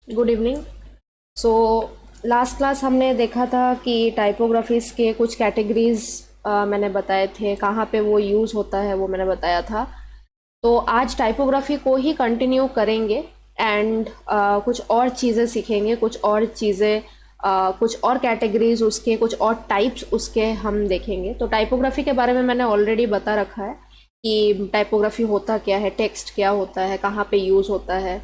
Good evening. So last class हमने देखा था कि टाइपोग्राफीज के कुछ कैटेगरीज मैंने बताए थे, कहाँ पे वो यूज़ होता है वो मैंने बताया था। तो आज टाइपोग्राफी को ही कंटिन्यू करेंगे एंड कुछ और चीज़ें सीखेंगे, कुछ और कैटेगरीज उसके, कुछ और टाइप्स उसके हम देखेंगे। तो टाइपोग्राफी के बारे में मैंने ऑलरेडी बता रखा है कि टाइपोग्राफी होता क्या है, टेक्स्ट क्या होता है, कहाँ पे यूज़ होता है।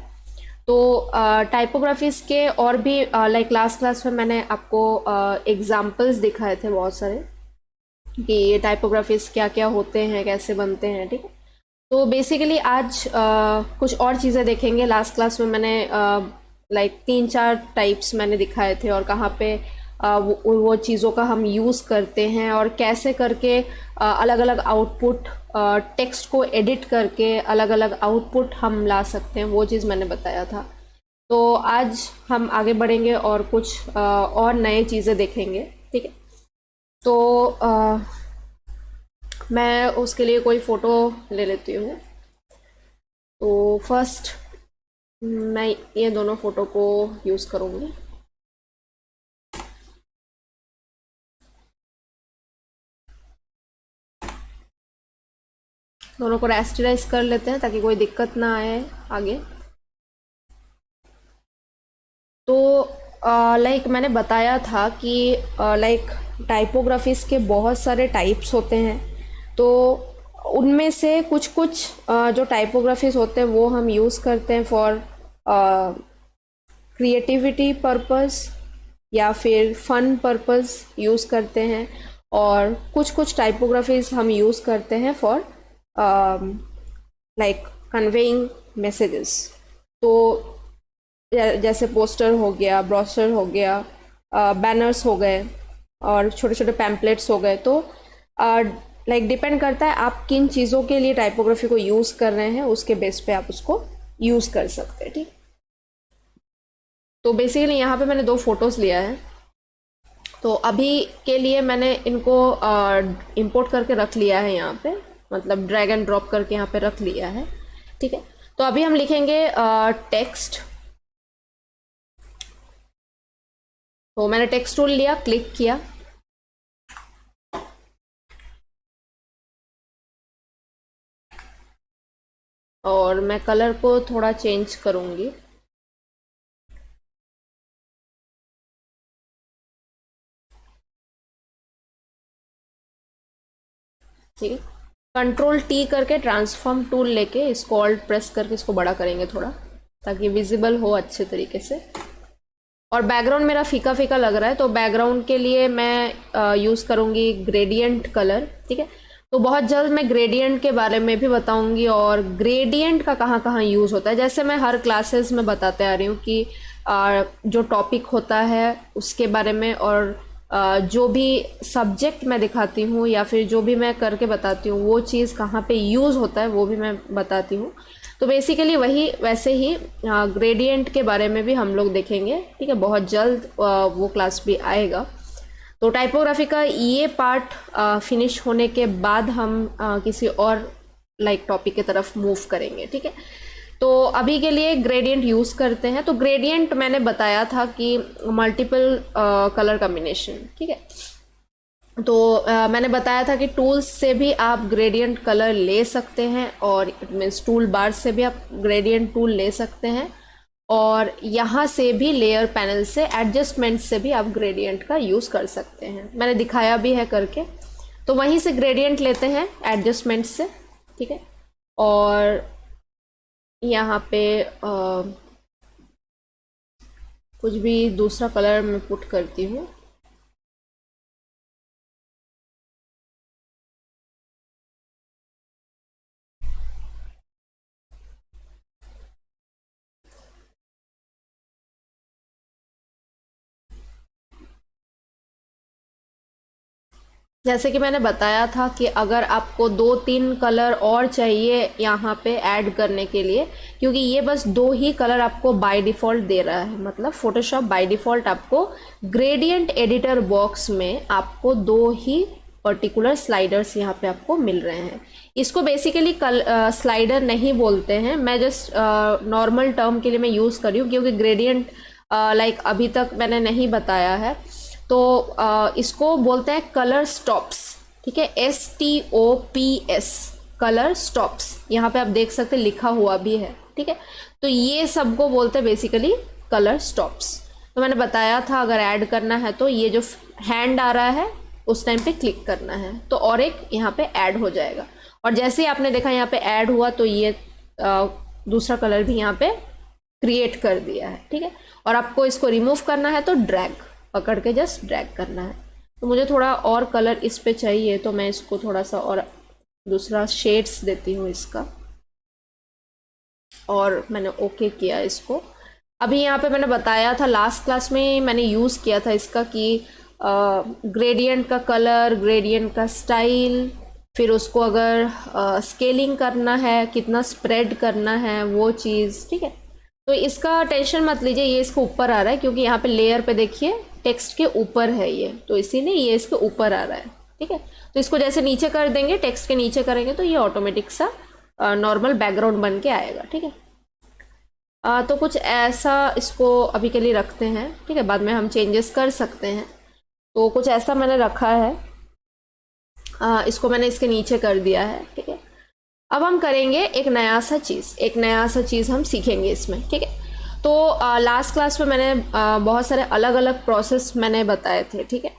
तो टाइपोग्राफीज के और भी लाइक लास्ट क्लास में मैंने आपको एग्जाम्पल्स दिखाए थे बहुत सारे कि ये टाइपोग्राफीज क्या क्या होते हैं, कैसे बनते हैं। ठीक है, तो बेसिकली आज कुछ और चीज़ें देखेंगे। लास्ट क्लास में मैंने लाइक 3-4 टाइप्स मैंने दिखाए थे और कहाँ पे वो चीज़ों का हम यूज़ करते हैं और कैसे करके अलग अलग आउटपुट, टेक्स्ट को एडिट करके अलग अलग आउटपुट हम ला सकते हैं, वो चीज़ मैंने बताया था। तो आज हम आगे बढ़ेंगे और कुछ और नए चीज़ें देखेंगे। ठीक है, तो मैं उसके लिए कोई फ़ोटो ले लेती हूँ। तो फर्स्ट मैं ये दोनों फ़ोटो को यूज़ करूँगी। दोनों को रेस्टराइज कर लेते हैं ताकि कोई दिक्कत ना आए आगे। तो लाइक मैंने बताया था कि लाइक टाइपोग्राफीज के बहुत सारे टाइप्स होते हैं। तो उनमें से कुछ कुछ जो टाइपोग्राफीज होते हैं वो हम यूज़ करते हैं फॉर क्रिएटिविटी पर्पस या फिर फन पर्पस यूज़ करते हैं। और कुछ कुछ टाइपोग्राफीज हम यूज़ करते हैं फॉर लाइक कन्वेइंग मैसेजेस। तो जैसे पोस्टर हो गया, ब्रोशर हो गया, बैनर्स हो गए और छोटे छोटे पैम्पलेट्स हो गए। तो लाइक डिपेंड करता है आप किन चीज़ों के लिए टाइपोग्राफी को यूज़ कर रहे हैं, उसके बेस पे आप उसको यूज़ कर सकते हैं। ठीक, तो बेसिकली यहाँ पे मैंने 2 फोटोज़ लिया है। तो अभी के लिए मैंने इनको इंपोर्ट करके रख लिया है यहाँ पे, मतलब ड्रैग एंड ड्रॉप करके यहाँ पे रख लिया है। ठीक है, तो अभी हम लिखेंगे टेक्स्ट। तो मैंने टेक्स्ट टूल लिया, क्लिक किया और मैं कलर को थोड़ा चेंज करूँगी। ठीक है, कंट्रोल टी करके ट्रांसफॉर्म टूल लेके इसको ऑल्ट प्रेस करके इसको बड़ा करेंगे थोड़ा, ताकि विजिबल हो अच्छे तरीके से। और बैकग्राउंड मेरा फीका फीका लग रहा है, तो बैकग्राउंड के लिए मैं यूज़ करूँगी ग्रेडियंट कलर। ठीक है, तो बहुत जल्द मैं ग्रेडियंट के बारे में भी बताऊंगी और ग्रेडियंट का कहाँ कहाँ यूज़ होता है। जैसे मैं हर क्लासेस में बताते आ रही हूँ कि जो टॉपिक होता है उसके बारे में, और जो भी सब्जेक्ट मैं दिखाती हूँ या फिर जो भी मैं करके बताती हूँ वो चीज़ कहाँ पे यूज़ होता है वो भी मैं बताती हूँ। तो बेसिकली वही वैसे ही ग्रेडियंट के बारे में भी हम लोग देखेंगे। ठीक है, बहुत जल्द वो क्लास भी आएगा। तो टाइपोग्राफी का ये पार्ट फिनिश होने के बाद हम किसी और लाइक टॉपिक की तरफ मूव करेंगे। ठीक है, तो अभी के लिए ग्रेडियंट यूज़ करते हैं। तो ग्रेडियंट मैंने बताया था कि मल्टीपल कलर कॉम्बिनेशन। ठीक है, तो मैंने बताया था कि टूल्स से भी आप ग्रेडियंट कलर ले सकते हैं और इट मीन्स टूल बार से भी आप ग्रेडियंट टूल ले सकते हैं, और यहाँ से भी लेयर पैनल से एडजस्टमेंट से भी आप ग्रेडियंट का यूज़ कर सकते हैं। मैंने दिखाया भी है करके। तो वहीं से ग्रेडियंट लेते हैं एडजस्टमेंट से। ठीक है, और यहाँ पे कुछ भी दूसरा कलर मैं पुट करती हूँ। जैसे कि मैंने बताया था कि अगर आपको 2-3 कलर और चाहिए यहाँ पे ऐड करने के लिए, क्योंकि ये बस 2 ही कलर आपको बाय डिफ़ॉल्ट दे रहा है, मतलब फोटोशॉप बाय डिफ़ॉल्ट आपको ग्रेडियंट एडिटर बॉक्स में आपको 2 ही पर्टिकुलर स्लाइडर्स यहाँ पे आपको मिल रहे हैं। इसको बेसिकली स्लाइडर नहीं बोलते हैं, मैं जस्ट नॉर्मल टर्म के लिए मैं यूज़ कर रही हूँ क्योंकि ग्रेडियंट लाइक अभी तक मैंने नहीं बताया है। तो इसको बोलते हैं कलर स्टॉप्स, ठीक है, STOPS, कलर स्टॉप्स। यहाँ पे आप देख सकते हैं लिखा हुआ भी है, ठीक है। तो ये सबको बोलते हैं बेसिकली कलर स्टॉप्स। तो मैंने बताया था अगर ऐड करना है तो ये जो हैंड आ रहा है उस टाइम पे क्लिक करना है तो और एक यहाँ पे ऐड हो जाएगा। और जैसे ही आपने देखा यहाँ पे ऐड हुआ तो ये दूसरा कलर भी यहाँ पे क्रिएट कर दिया है, ठीक है। और आपको इसको रिमूव करना है तो ड्रैग पकड़ के जस्ट ड्रैग करना है। तो मुझे थोड़ा और कलर इस पे चाहिए तो मैं इसको थोड़ा सा और दूसरा शेड्स देती हूँ इसका, और मैंने ओके किया इसको। अभी यहाँ पे मैंने बताया था लास्ट क्लास में मैंने यूज़ किया था इसका कि ग्रेडियंट का कलर, ग्रेडियंट का स्टाइल, फिर उसको अगर स्केलिंग करना है, कितना स्प्रेड करना है वो चीज़, ठीक है। तो इसका टेंशन मत लीजिए, ये इसके ऊपर आ रहा है क्योंकि यहाँ पे लेयर पे देखिए टेक्स्ट के ऊपर है ये, तो इसीलिए ये इसके ऊपर आ रहा है, ठीक है। तो इसको जैसे नीचे कर देंगे, टेक्स्ट के नीचे करेंगे तो ये ऑटोमेटिक सा नॉर्मल बैकग्राउंड बन के आएगा, ठीक है। तो कुछ ऐसा इसको अभी के लिए रखते हैं, ठीक है, बाद में हम चेंजेस कर सकते हैं। तो कुछ ऐसा मैंने रखा है, इसको मैंने इसके नीचे कर दिया है, ठीक है। अब हम करेंगे एक नया सा चीज़ हम सीखेंगे इसमें, ठीक है। तो लास्ट क्लास में मैंने बहुत सारे अलग अलग प्रोसेस मैंने बताए थे, ठीक है।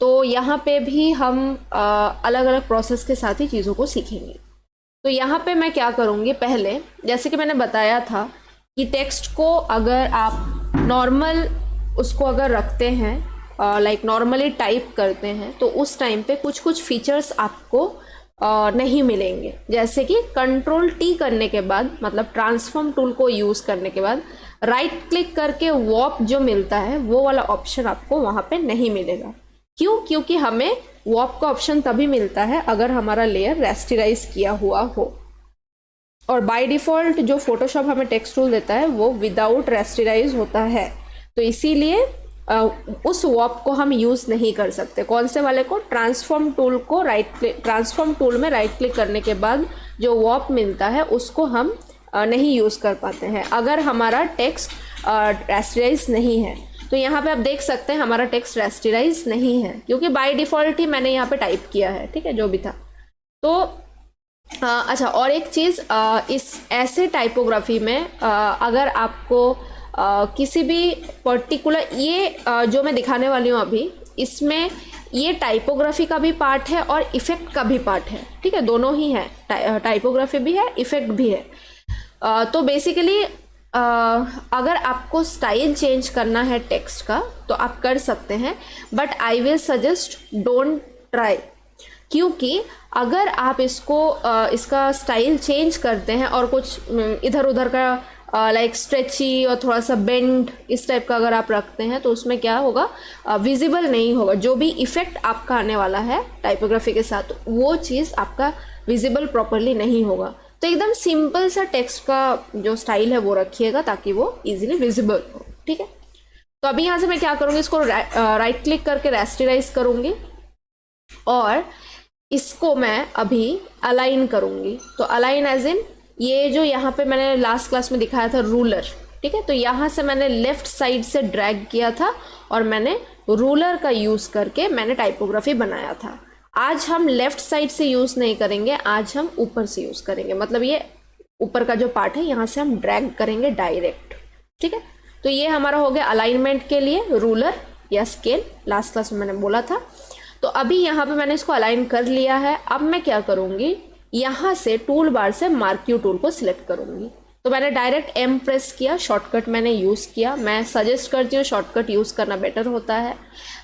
तो यहाँ पे भी हम अलग अलग प्रोसेस के साथ ही चीज़ों को सीखेंगे। तो यहाँ पे मैं क्या करूँगी, पहले जैसे कि मैंने बताया था कि टेक्स्ट को अगर आप नॉर्मल उसको अगर रखते हैं, लाइक नॉर्मली टाइप करते हैं, तो उस टाइम पे कुछ कुछ फीचर्स आपको नहीं मिलेंगे। जैसे कि Ctrl+T करने के बाद, मतलब ट्रांसफॉर्म टूल को यूज़ करने के बाद राइट क्लिक करके वॉर्प जो मिलता है वो वाला ऑप्शन आपको वहाँ पे नहीं मिलेगा। क्यों? क्योंकि हमें वॉर्प का ऑप्शन तभी मिलता है अगर हमारा लेयर रेस्टराइज किया हुआ हो, और बाय डिफ़ॉल्ट जो फोटोशॉप हमें टेक्स्ट टूल देता है वो विदाउट रेस्टराइज होता है। तो इसीलिए उस वॉर्प को हम यूज़ नहीं कर सकते। कौन से वाले को? ट्रांसफॉर्म टूल को ट्रांसफॉर्म टूल में राइट क्लिक करने के बाद जो वॉर्प मिलता है उसको हम नहीं यूज़ कर पाते हैं अगर हमारा टेक्स्ट रेस्टराइज नहीं है। तो यहाँ पे आप देख सकते हैं हमारा टेक्स्ट रेस्टराइज नहीं है क्योंकि बाय डिफ़ॉल्ट ही मैंने यहाँ पे टाइप किया है, ठीक है, जो भी था। तो अच्छा, और एक चीज़, इस ऐसे टाइपोग्राफी में अगर आपको किसी भी पर्टिकुलर ये जो मैं दिखाने वाली हूँ अभी, इसमें ये टाइपोग्राफी का भी पार्ट है और इफ़ेक्ट का भी पार्ट है, ठीक है, दोनों ही है, टाइपोग्राफी भी है, इफ़ेक्ट भी है। तो बेसिकली अगर आपको स्टाइल चेंज करना है टेक्स्ट का तो आप कर सकते हैं, but I will suggest don't try, क्योंकि अगर आप इसका स्टाइल चेंज करते हैं और कुछ इधर उधर का लाइक स्ट्रेची और थोड़ा सा बेंड इस टाइप का अगर आप रखते हैं तो उसमें क्या होगा, विजिबल नहीं होगा। जो भी इफ़ेक्ट आपका आने वाला है टाइपोग्राफी के साथ वो चीज़ आपका विजिबल प्रॉपरली नहीं होगा। तो एकदम सिंपल सा टेक्स्ट का जो स्टाइल है वो रखिएगा ताकि वो इजीली विजिबल हो, ठीक है। तो अभी यहाँ से मैं क्या करूँगी, इसको राइट क्लिक करके रेस्टराइज करूँगी और इसको मैं अभी अलाइन करूँगी। तो अलाइन एज इन ये जो यहाँ पे मैंने लास्ट क्लास में दिखाया था रूलर, ठीक है, तो यहाँ से मैंने लेफ्ट साइड से ड्रैग किया था और मैंने रूलर का यूज़ करके मैंने टाइपोग्राफी बनाया था। आज हम लेफ्ट साइड से यूज़ नहीं करेंगे, आज हम ऊपर से यूज़ करेंगे, मतलब ये ऊपर का जो पार्ट है यहाँ से हम ड्रैग करेंगे डायरेक्ट, ठीक है। तो ये हमारा हो गया अलाइनमेंट के लिए रूलर या स्केल, लास्ट क्लास में मैंने बोला था। तो अभी यहाँ पे मैंने इसको अलाइन कर लिया है। अब मैं क्या करूँगी, यहाँ से टूल बार से मार्क्यू टूल को सिलेक्ट करूँगी। तो मैंने डायरेक्ट M प्रेस किया, शॉर्टकट मैंने यूज़ किया, मैं सजेस्ट करती हूँ शॉर्टकट यूज़ करना बेटर होता है।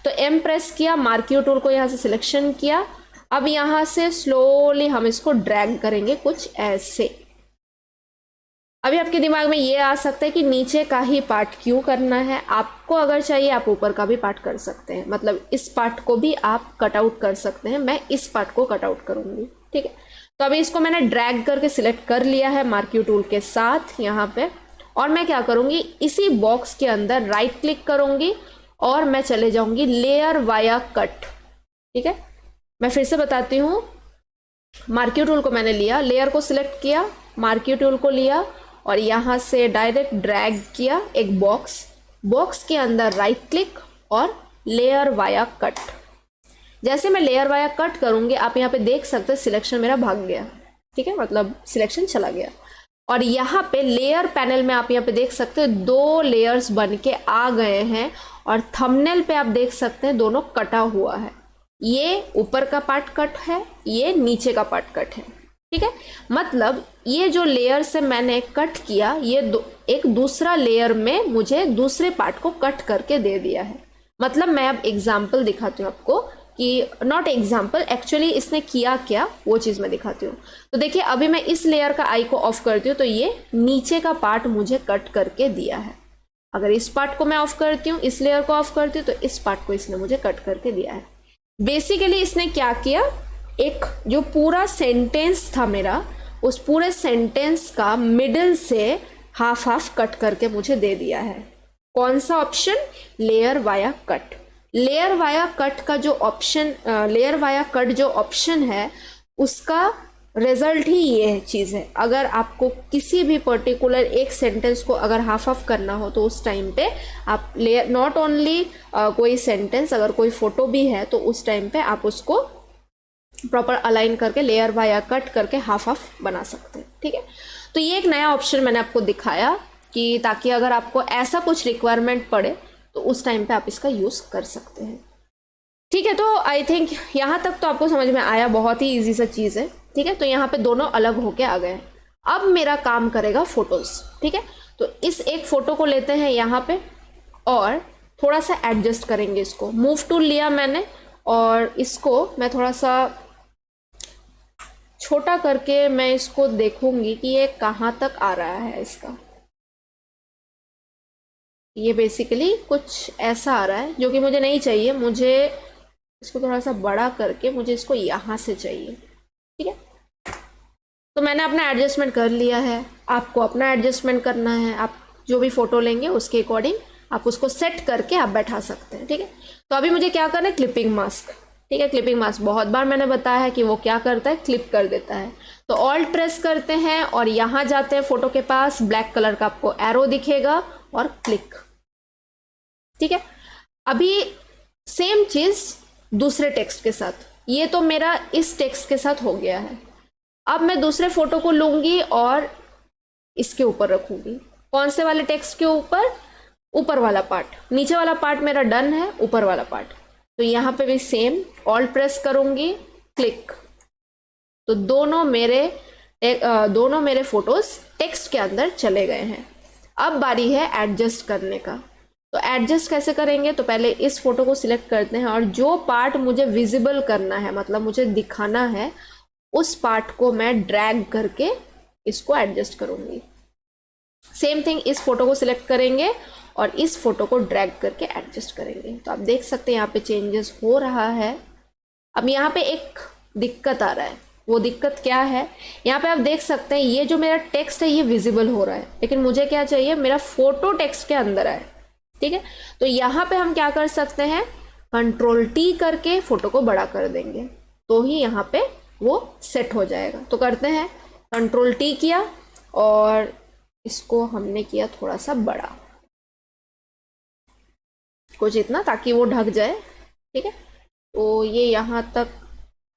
तो M प्रेस किया, मार्क्यू टूल को यहाँ से सिलेक्शन किया। अब यहाँ से स्लोली हम इसको ड्रैग करेंगे कुछ ऐसे। अभी आपके दिमाग में ये आ सकता है कि नीचे का ही पार्ट क्यों करना है, आपको अगर चाहिए आप ऊपर का भी पार्ट कर सकते हैं, मतलब इस पार्ट को भी आप कट आउट कर सकते हैं। मैं इस पार्ट को कट आउट करूँगी, ठीक है। तो अभी इसको मैंने ड्रैग करके सिलेक्ट कर लिया है मार्क्यू टूल के साथ यहाँ पे, और मैं क्या करूँगी, इसी बॉक्स के अंदर राइट क्लिक करूँगी और मैं चले जाऊँगी लेयर वाया कट, ठीक है। मैं फिर से बताती हूँ, मार्क्यू टूल को मैंने लिया, लेयर को सिलेक्ट किया, मार्क्यू टूल को लिया और यहाँ से डायरेक्ट ड्रैग किया एक बॉक्स के अंदर राइट क्लिक और लेयर वाया कट। जैसे मैं लेयर वाया कट करूंगी आप यहाँ पे देख सकते हैं सिलेक्शन मेरा भाग गया, ठीक है, मतलब सिलेक्शन चला गया। और यहाँ पे लेयर पैनल में आप यहाँ पे देख सकते हैं 2 लेयर्स बन के आ गए हैं और थंबनेल पे आप देख सकते हैं दोनों कटा हुआ है। ये ऊपर का पार्ट कट है, ये नीचे का पार्ट कट है, ठीक है। मतलब ये जो लेयर से मैंने कट किया ये एक दूसरा लेयर में मुझे दूसरे पार्ट को कट करके दे दिया है। मतलब मैं अब एग्जाम्पल दिखाती हूँ आपको कि नॉट एग्जाम्पल, एक्चुअली इसने किया क्या वो चीज़ मैं दिखाती हूँ। तो देखिए अभी मैं इस लेयर का आई को ऑफ करती हूँ तो ये नीचे का पार्ट मुझे कट करके दिया है। अगर इस पार्ट को मैं ऑफ करती हूँ, इस लेयर को ऑफ करती हूँ, तो इस पार्ट को इसने मुझे कट करके दिया है। बेसिकली इसने क्या किया, एक जो पूरा सेंटेंस था मेरा, उस पूरे सेंटेंस का मिडिल से हाफ कट करके मुझे दे दिया है। कौन सा option, layer via cut. Layer via cut का जो ऑप्शन, लेयर वाया कट जो ऑप्शन है उसका रिजल्ट ही ये चीज़ है। अगर आपको किसी भी पर्टिकुलर एक सेंटेंस को अगर हाफ करना हो तो उस टाइम पे आप लेयर, नॉट ओनली कोई सेंटेंस, अगर कोई फोटो भी है तो उस टाइम पे आप उसको प्रॉपर अलाइन करके लेयर वाया कट करके हाफ बना सकते हैं, ठीक है। तो ये एक नया ऑप्शन मैंने आपको दिखाया कि ताकि अगर आपको ऐसा कुछ रिक्वायरमेंट पड़े तो उस टाइम पे आप इसका यूज़ कर सकते हैं, ठीक है। तो आई थिंक यहाँ तक तो आपको समझ में आया, बहुत ही ईजी सा चीज़ है, ठीक है। तो यहाँ पे दोनों अलग होके आ गए। अब मेरा काम करेगा फोटोज़, ठीक है। तो इस एक फ़ोटो को लेते हैं यहाँ पे और थोड़ा सा एडजस्ट करेंगे इसको। मूव टूल लिया मैंने और इसको मैं थोड़ा सा छोटा करके मैं इसको देखूंगी कि ये कहाँ तक आ रहा है इसका। ये बेसिकली कुछ ऐसा आ रहा है जो कि मुझे नहीं चाहिए, मुझे इसको थोड़ा सा बड़ा करके मुझे इसको यहाँ से चाहिए, ठीक है। तो मैंने अपना एडजस्टमेंट कर लिया है, आपको अपना एडजस्टमेंट करना है। आप जो भी फ़ोटो लेंगे उसके अकॉर्डिंग आप उसको सेट करके आप बैठा सकते हैं, ठीक है। तो अभी मुझे क्या करना है, क्लिपिंग मास्क, ठीक है। क्लिपिंग मास्क बहुत बार मैंने बताया है कि वो क्या करता है, क्लिप कर देता है। तो ऑल्ट प्रेस करते हैं और यहाँ जाते हैं फ़ोटो के पास, ब्लैक कलर का आपको एरो दिखेगा और क्लिक, ठीक है। अभी सेम चीज़ दूसरे टेक्स्ट के साथ, ये तो मेरा इस टेक्स्ट के साथ हो गया है। अब मैं दूसरे फोटो को लूंगी और इसके ऊपर रखूंगी। कौन से वाले टेक्स्ट के ऊपर, ऊपर वाला पार्ट। नीचे वाला पार्ट मेरा डन है, ऊपर वाला पार्ट। तो यहाँ पे भी सेम ऑल्ट प्रेस करूंगी, क्लिक, तो दोनों मेरे फोटोज टेक्स्ट के अंदर चले गए हैं। अब बारी है एडजस्ट करने का। तो एडजस्ट कैसे करेंगे, तो पहले इस फोटो को सिलेक्ट करते हैं और जो पार्ट मुझे विजिबल करना है, मतलब मुझे दिखाना है, उस पार्ट को मैं ड्रैग करके इसको एडजस्ट करूंगी। सेम थिंग इस फोटो को सिलेक्ट करेंगे और इस फोटो को ड्रैग करके एडजस्ट करेंगे। तो आप देख सकते हैं यहाँ पे चेंजेस हो रहा है। अब यहाँ पे एक दिक्कत आ रहा है, वो दिक्कत क्या है, यहाँ पे आप देख सकते हैं ये जो मेरा टेक्स्ट है ये विजिबल हो रहा है, लेकिन मुझे क्या चाहिए, मेरा फोटो टेक्स्ट के अंदर है, ठीक है। तो यहाँ पे हम क्या कर सकते हैं, Ctrl+T करके फोटो को बड़ा कर देंगे तो ही यहाँ पे वो सेट हो जाएगा। तो करते हैं, Ctrl+T किया और इसको हमने किया थोड़ा सा बड़ा, कुछ इतना, ताकि वो ढक जाए, ठीक है। तो ये यहाँ तक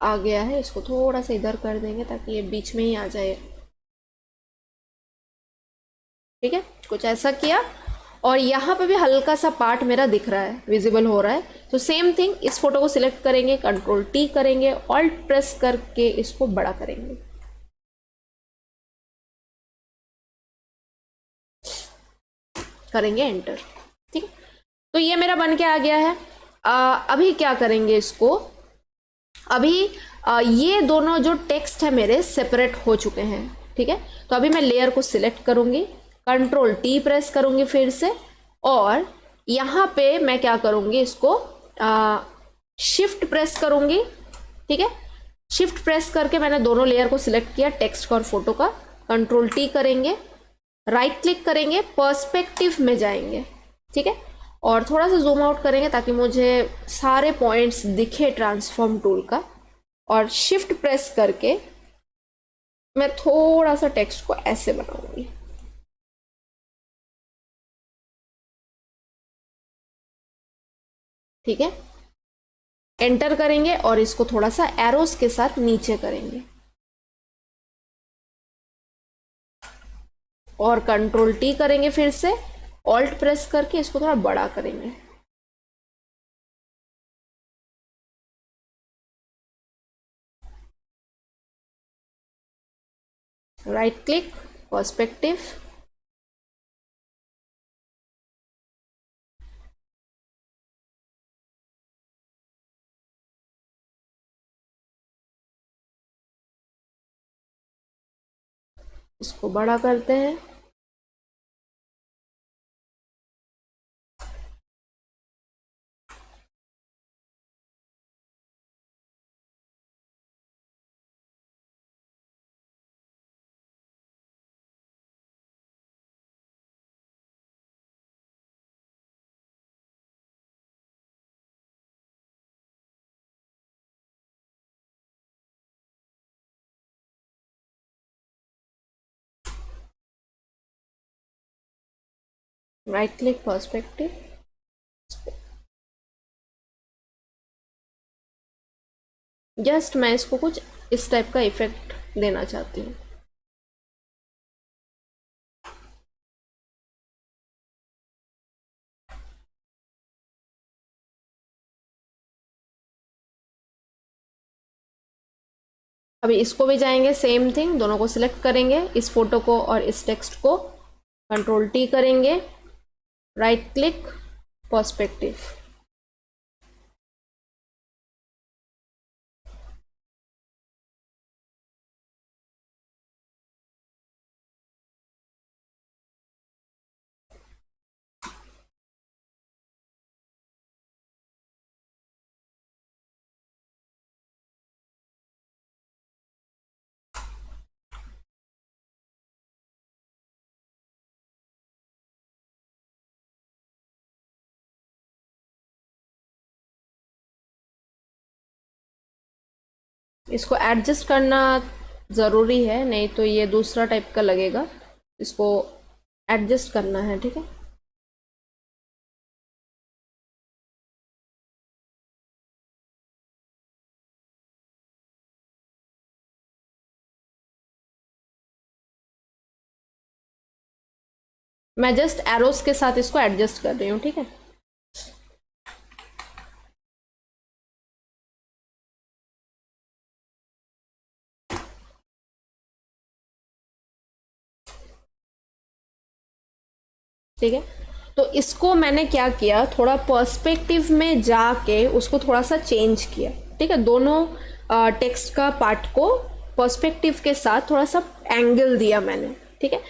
आ गया है, इसको थोड़ा सा इधर कर देंगे ताकि ये बीच में ही आ जाए, ठीक है। कुछ ऐसा किया और यहाँ पे भी हल्का सा पार्ट मेरा दिख रहा है, विजिबल हो रहा है। तो सेम थिंग इस फोटो को सिलेक्ट करेंगे, Ctrl+T करेंगे, ऑल्ट प्रेस करके इसको बड़ा करेंगे, करेंगे एंटर, ठीक है। तो ये मेरा बन के आ गया है। अभी क्या करेंगे इसको, अभी ये दोनों जो टेक्स्ट है मेरे सेपरेट हो चुके हैं, ठीक है। तो अभी मैं लेयर को सिलेक्ट करूंगी, Ctrl+T प्रेस करूंगी फिर से और यहाँ पे मैं क्या करूंगी, इसको शिफ्ट प्रेस करूंगी, ठीक है। शिफ्ट प्रेस करके मैंने दोनों लेयर को सिलेक्ट किया, टेक्स्ट का और फोटो का। Ctrl+T करेंगे, राइट क्लिक करेंगे, पर्सपेक्टिव में जाएंगे, ठीक है, और थोड़ा सा जूम आउट करेंगे ताकि मुझे सारे पॉइंट्स दिखे ट्रांसफॉर्म टूल का। और शिफ्ट प्रेस करके मैं थोड़ा सा टेक्स्ट को ऐसे बनाऊंगी। ठीक है, एंटर करेंगे और इसको थोड़ा सा एरोस के साथ नीचे करेंगे और कंट्रोल टी करेंगे, फिर से ऑल्ट प्रेस करके इसको थोड़ा बड़ा करेंगे। राइट क्लिक, पर्सपेक्टिव, इसको बड़ा करते हैं। राइट क्लिक, पर्सपेक्टिव, जस्ट मैं इसको कुछ इस टाइप का इफेक्ट देना चाहती हूँ। अभी इसको भी जाएंगे, सेम थिंग, दोनों को सिलेक्ट करेंगे, इस फोटो को और इस टेक्स्ट को, कंट्रोल टी करेंगे, राइट क्लिक, पर्सपेक्टिव। इसको एडजस्ट करना ज़रूरी है, नहीं तो ये दूसरा टाइप का लगेगा, इसको एडजस्ट करना है। ठीक है, मैं जस्ट एरोस के साथ इसको एडजस्ट कर रही हूँ। ठीक है, ठीक है, तो इसको मैंने क्या किया, थोड़ा पर्सपेक्टिव में जाके उसको थोड़ा सा चेंज किया। ठीक है, दोनों टेक्स्ट का पार्ट को पर्सपेक्टिव के साथ थोड़ा सा एंगल दिया मैंने। ठीक है,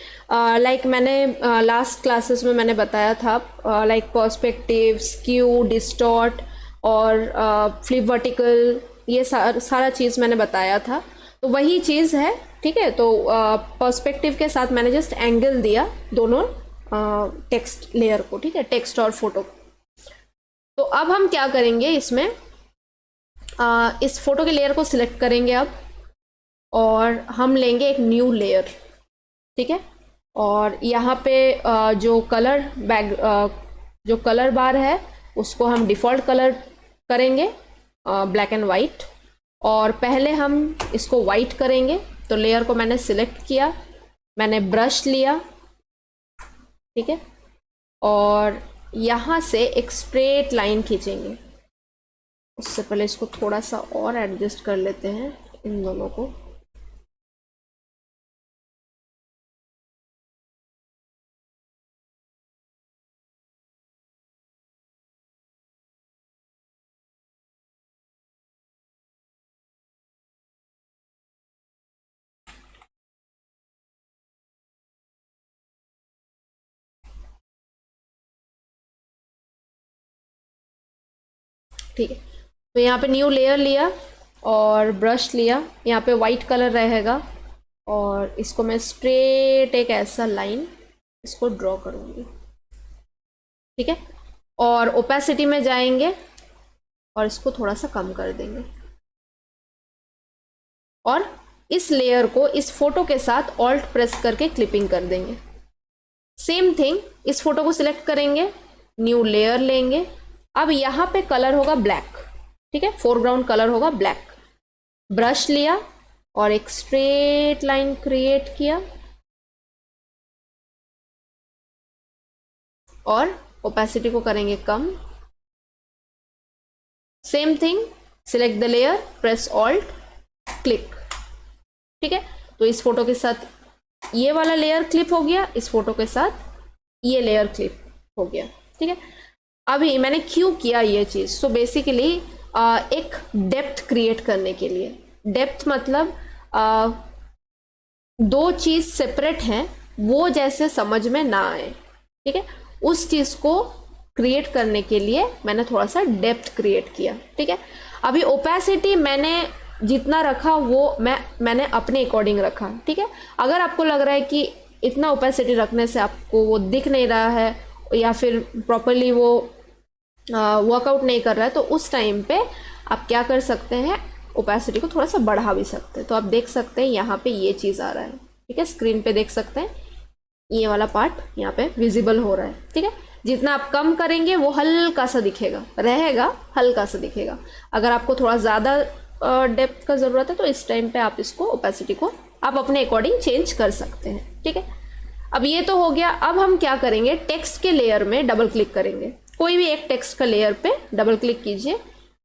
लाइक मैंने लास्ट क्लासेस में मैंने बताया था, लाइक पर्सपेक्टिव, स्क्यू, डिस्टॉर्ट और फ्लिप वर्टिकल, ये सारा चीज़ मैंने बताया था, तो वही चीज़ है। ठीक है, तो पर्सपेक्टिव के साथ मैंने जस्ट एंगल दिया दोनों टेक्स्ट लेयर को। ठीक है, टेक्स्ट और फोटो। तो अब हम क्या करेंगे, इसमें इस फोटो के लेयर को सिलेक्ट करेंगे अब, और हम लेंगे एक न्यू लेयर। ठीक है, और यहाँ पे जो कलर बार है उसको हम डिफ़ॉल्ट कलर करेंगे ब्लैक एंड वाइट, और पहले हम इसको वाइट करेंगे। तो लेयर को मैंने सिलेक्ट किया, मैंने ब्रश लिया। ठीक है, और यहाँ से एक स्ट्रेट लाइन खींचेंगे। उससे पहले इसको थोड़ा सा और एडजस्ट कर लेते हैं इन दोनों को। ठीक है, तो यहाँ पे न्यू लेयर लिया और ब्रश लिया, यहाँ पे वाइट कलर रहेगा, और इसको मैं स्ट्रेट एक ऐसा लाइन इसको ड्रॉ करूँगी। ठीक है, और ओपेसिटी में जाएंगे और इसको थोड़ा सा कम कर देंगे। और इस लेयर को इस फोटो के साथ ऑल्ट प्रेस करके क्लिपिंग कर देंगे। सेम थिंग, इस फोटो को सिलेक्ट करेंगे, न्यू लेयर लेंगे। अब यहाँ पे कलर होगा ब्लैक, ठीक है, फोरग्राउंड कलर होगा ब्लैक। ब्रश लिया और एक स्ट्रेट लाइन क्रिएट किया और ओपेसिटी को करेंगे कम। Same thing, select the layer, press alt, click, ठीक है। तो इस फोटो के साथ ये वाला लेयर क्लिप हो गया, इस फोटो के साथ ये लेयर क्लिप हो गया, ठीक है। अभी मैंने क्यों किया ये चीज़? तो बेसिकली एक डेप्थ क्रिएट करने के लिए। डेप्थ मतलब दो चीज़ सेपरेट हैं वो जैसे समझ में ना आए, ठीक है, उस चीज़ को क्रिएट करने के लिए मैंने थोड़ा सा डेप्थ क्रिएट किया, ठीक है। अभी ओपेसिटी मैंने जितना रखा वो मैंने अपने अकॉर्डिंग रखा, ठीक है। अगर आपको लग रहा है कि इतना ओपेसिटी रखने से आपको वो दिख नहीं रहा है या फिर प्रॉपरली वो वर्कआउट नहीं कर रहा है, तो उस टाइम पे आप क्या कर सकते हैं, ओपेसिटी को थोड़ा सा बढ़ा भी सकते हैं। तो आप देख सकते हैं यहाँ पे ये चीज़ आ रहा है, ठीक है, स्क्रीन पे देख सकते हैं ये वाला पार्ट यहाँ पे विजिबल हो रहा है, ठीक है। जितना आप कम करेंगे वो हल्का सा दिखेगा, रहेगा हल्का सा दिखेगा। अगर आपको थोड़ा ज़्यादा डेप्थ का ज़रूरत है तो इस टाइम पे आप इसको ओपेसिटी को आप अपने अकॉर्डिंग चेंज कर सकते हैं, ठीक है। अब ये तो हो गया। अब हम क्या करेंगे, टेक्स्ट के लेयर में डबल क्लिक करेंगे। कोई भी एक टेक्स्ट का लेयर पे डबल क्लिक कीजिए,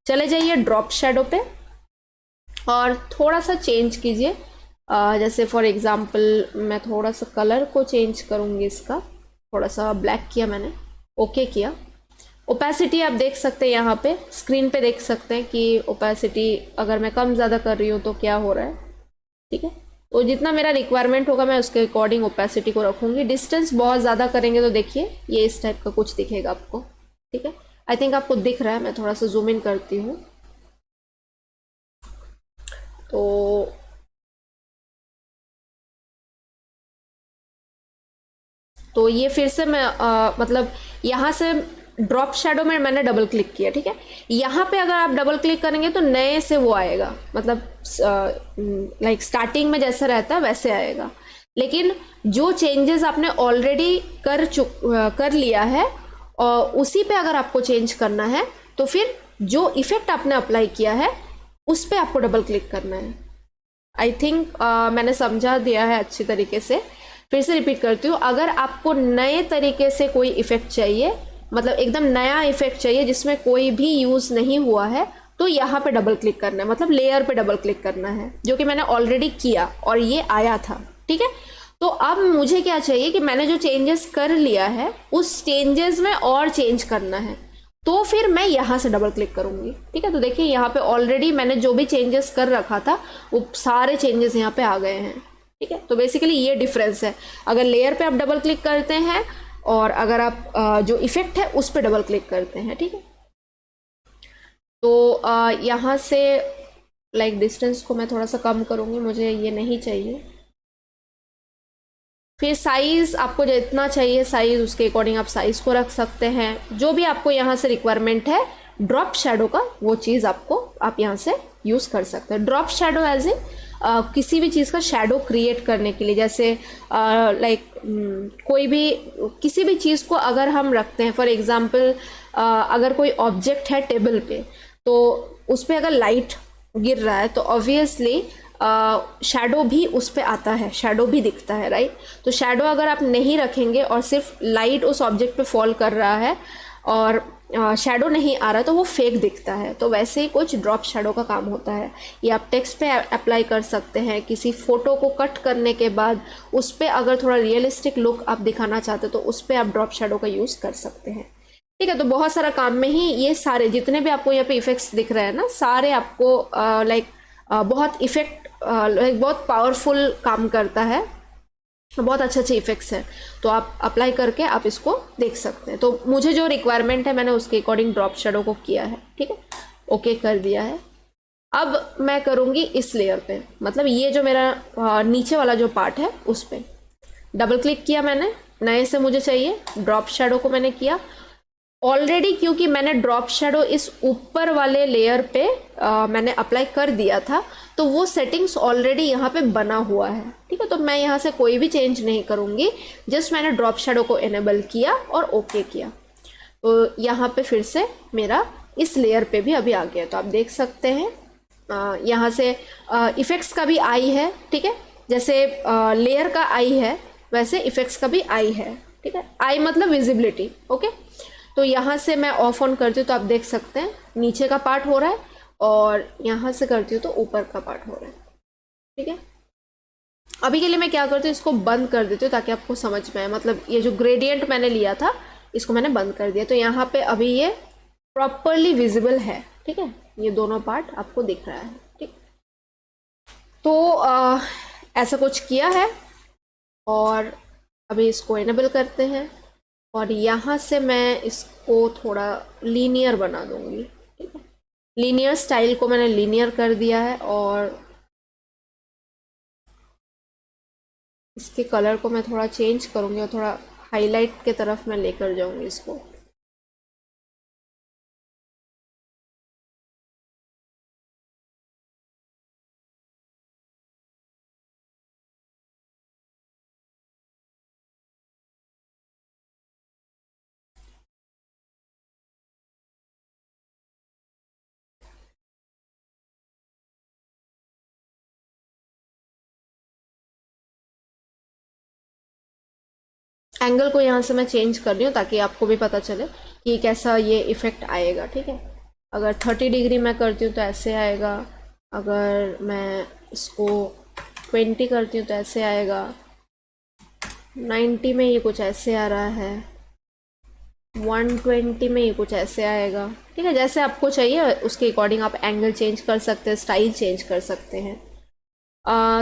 चले जाइए ड्रॉप शैडो पे और थोड़ा सा चेंज कीजिए। जैसे फॉर एग्जांपल मैं थोड़ा सा कलर को चेंज करूँगी, इसका थोड़ा सा ब्लैक किया मैंने, ओके किया। ओपेसिटी आप देख सकते हैं यहाँ पे स्क्रीन पे देख सकते हैं कि ओपेसिटी अगर मैं कम ज़्यादा कर रही हूँ तो क्या हो रहा है, ठीक है। तो जितना मेरा रिक्वायरमेंट होगा मैं उसके अकॉर्डिंग ओपेसिटी को रखूँगी। डिस्टेंस बहुत ज़्यादा करेंगे तो देखिए ये इस टाइप का कुछ दिखेगा आपको, ठीक है। आई थिंक आपको दिख रहा है, मैं थोड़ा सा जूम इन करती हूँ। तो ये फिर से मैं मतलब यहाँ से ड्रॉप शैडो में मैंने डबल क्लिक किया, ठीक है। यहाँ पे अगर आप डबल क्लिक करेंगे तो नए से वो आएगा, मतलब लाइक स्टार्टिंग में जैसा रहता है वैसे आएगा। लेकिन जो चेंजेस आपने ऑलरेडी कर लिया है और उसी पे अगर आपको चेंज करना है तो फिर जो इफेक्ट आपने अप्लाई किया है उस पर आपको डबल क्लिक करना है। आई थिंक मैंने समझा दिया है अच्छी तरीके से। फिर से रिपीट करती हूँ, अगर आपको नए तरीके से कोई इफेक्ट चाहिए, मतलब एकदम नया इफेक्ट चाहिए जिसमें कोई भी यूज़ नहीं हुआ है, तो यहाँ पे डबल क्लिक करना है, मतलब लेयर पे डबल क्लिक करना है, जो कि मैंने ऑलरेडी किया और ये आया था, ठीक है। तो अब मुझे क्या चाहिए कि मैंने जो चेंजेस कर लिया है उस चेंजेस में और चेंज करना है, तो फिर मैं यहाँ से डबल क्लिक करूँगी, ठीक है। तो देखिए यहाँ पे ऑलरेडी मैंने जो भी चेंजेस कर रखा था वो सारे चेंजेस यहाँ पे आ गए हैं, ठीक है। तो बेसिकली ये डिफरेंस है, अगर लेयर पे आप डबल क्लिक करते हैं और अगर आप जो इफेक्ट है उस पर डबल क्लिक करते हैं, ठीक है। तो यहाँ से लाइक डिस्टेंस को मैं थोड़ा सा कम करूँगी, मुझे ये नहीं चाहिए। फिर साइज़ आपको जितना चाहिए साइज़, उसके अकॉर्डिंग आप साइज़ को रख सकते हैं। जो भी आपको यहाँ से रिक्वायरमेंट है ड्रॉप शैडो का, वो चीज़ आप यहाँ से यूज़ कर सकते हैं। ड्रॉप शैडो एज इन किसी भी चीज़ का शैडो क्रिएट करने के लिए, जैसे लाइक कोई भी किसी भी चीज़ को अगर हम रखते हैं, फॉर एग्जांपल अगर कोई ऑब्जेक्ट है टेबल पे, तो उस पर अगर लाइट गिर रहा है तो ऑब्वियसली शैडो भी उस पर आता है, शैडो भी दिखता है, राइट। तो शैडो अगर आप नहीं रखेंगे और सिर्फ लाइट उस ऑब्जेक्ट पे फॉल कर रहा है और शैडो नहीं आ रहा तो वो फेक दिखता है। तो वैसे ही कुछ ड्रॉप शैडो का काम होता है। ये आप टेक्स्ट पे अप्लाई कर सकते हैं, किसी फोटो को कट करने के बाद उस पर अगर थोड़ा रियलिस्टिक लुक आप दिखाना चाहते हो तो उस पर आप ड्रॉप शैडो का यूज़ कर सकते हैं, ठीक है। तो बहुत सारा काम में ही ये सारे जितने भी आपको यहाँ पे इफेक्ट्स दिख रहे हैं ना, सारे आपको लाइक बहुत इफेक्ट बहुत पावरफुल काम करता है, बहुत अच्छे इफेक्ट्स हैं। तो आप अप्लाई करके आप इसको देख सकते हैं। तो मुझे जो रिक्वायरमेंट है मैंने उसके अकॉर्डिंग ड्रॉप शैडो को किया है, ठीक है, ओके कर दिया है। अब मैं करूँगी इस लेयर पे, मतलब ये जो मेरा नीचे वाला जो पार्ट है उस पर डबल क्लिक किया मैंने, नए से मुझे चाहिए, ड्रॉप शैडो को मैंने किया, ऑलरेडी क्योंकि मैंने ड्रॉप शेडो इस ऊपर वाले लेयर पे मैंने अप्लाई कर दिया था, तो वो सेटिंग्स ऑलरेडी यहाँ पे बना हुआ है, ठीक है। तो मैं यहाँ से कोई भी चेंज नहीं करूँगी, जस्ट मैंने ड्रॉप शेडो को इनेबल किया और ओके किया। तो यहाँ पे फिर से मेरा इस लेयर पे भी अभी आ गया। तो आप देख सकते हैं यहाँ से इफेक्ट्स का भी आई है, ठीक है। जैसे लेयर का आई है वैसे इफेक्ट्स का भी आई है, ठीक है। आई मतलब विजिबिलिटी, ओके। तो यहाँ से मैं ऑफ ऑन करती हूँ तो आप देख सकते हैं नीचे का पार्ट हो रहा है, और यहाँ से करती हूँ तो ऊपर का पार्ट हो रहा है, ठीक है। अभी के लिए मैं क्या करती हूँ, इसको बंद कर देती हूँ ताकि आपको समझ में आए। मतलब ये जो ग्रेडियंट मैंने लिया था इसको मैंने बंद कर दिया, तो यहाँ पे अभी ये प्रॉपरली विजिबल है, ठीक है। ये दोनों पार्ट आपको दिख रहा है, ठीक। तो ऐसा कुछ किया है, और अभी इसको इनेबल करते हैं, और यहाँ से मैं इसको थोड़ा लीनियर बना दूंगी, ठीक है। लीनियर स्टाइल को मैंने लीनियर कर दिया है, और इसके कलर को मैं थोड़ा चेंज करूँगी और थोड़ा हाईलाइट के तरफ मैं लेकर जाऊँगी इसको। एंगल को यहाँ से मैं चेंज कर रही हूँ ताकि आपको भी पता चले कि कैसा ये इफेक्ट आएगा, ठीक है। अगर 30 डिग्री मैं करती हूँ तो ऐसे आएगा, अगर मैं इसको 20 करती हूँ तो ऐसे आएगा, 90 में ये कुछ ऐसे आ रहा है, 120 में ये कुछ ऐसे आएगा, ठीक है। जैसे आपको चाहिए उसके अकॉर्डिंग आप एंगल चेंज कर सकते हैं, स्टाइल चेंज कर सकते हैं।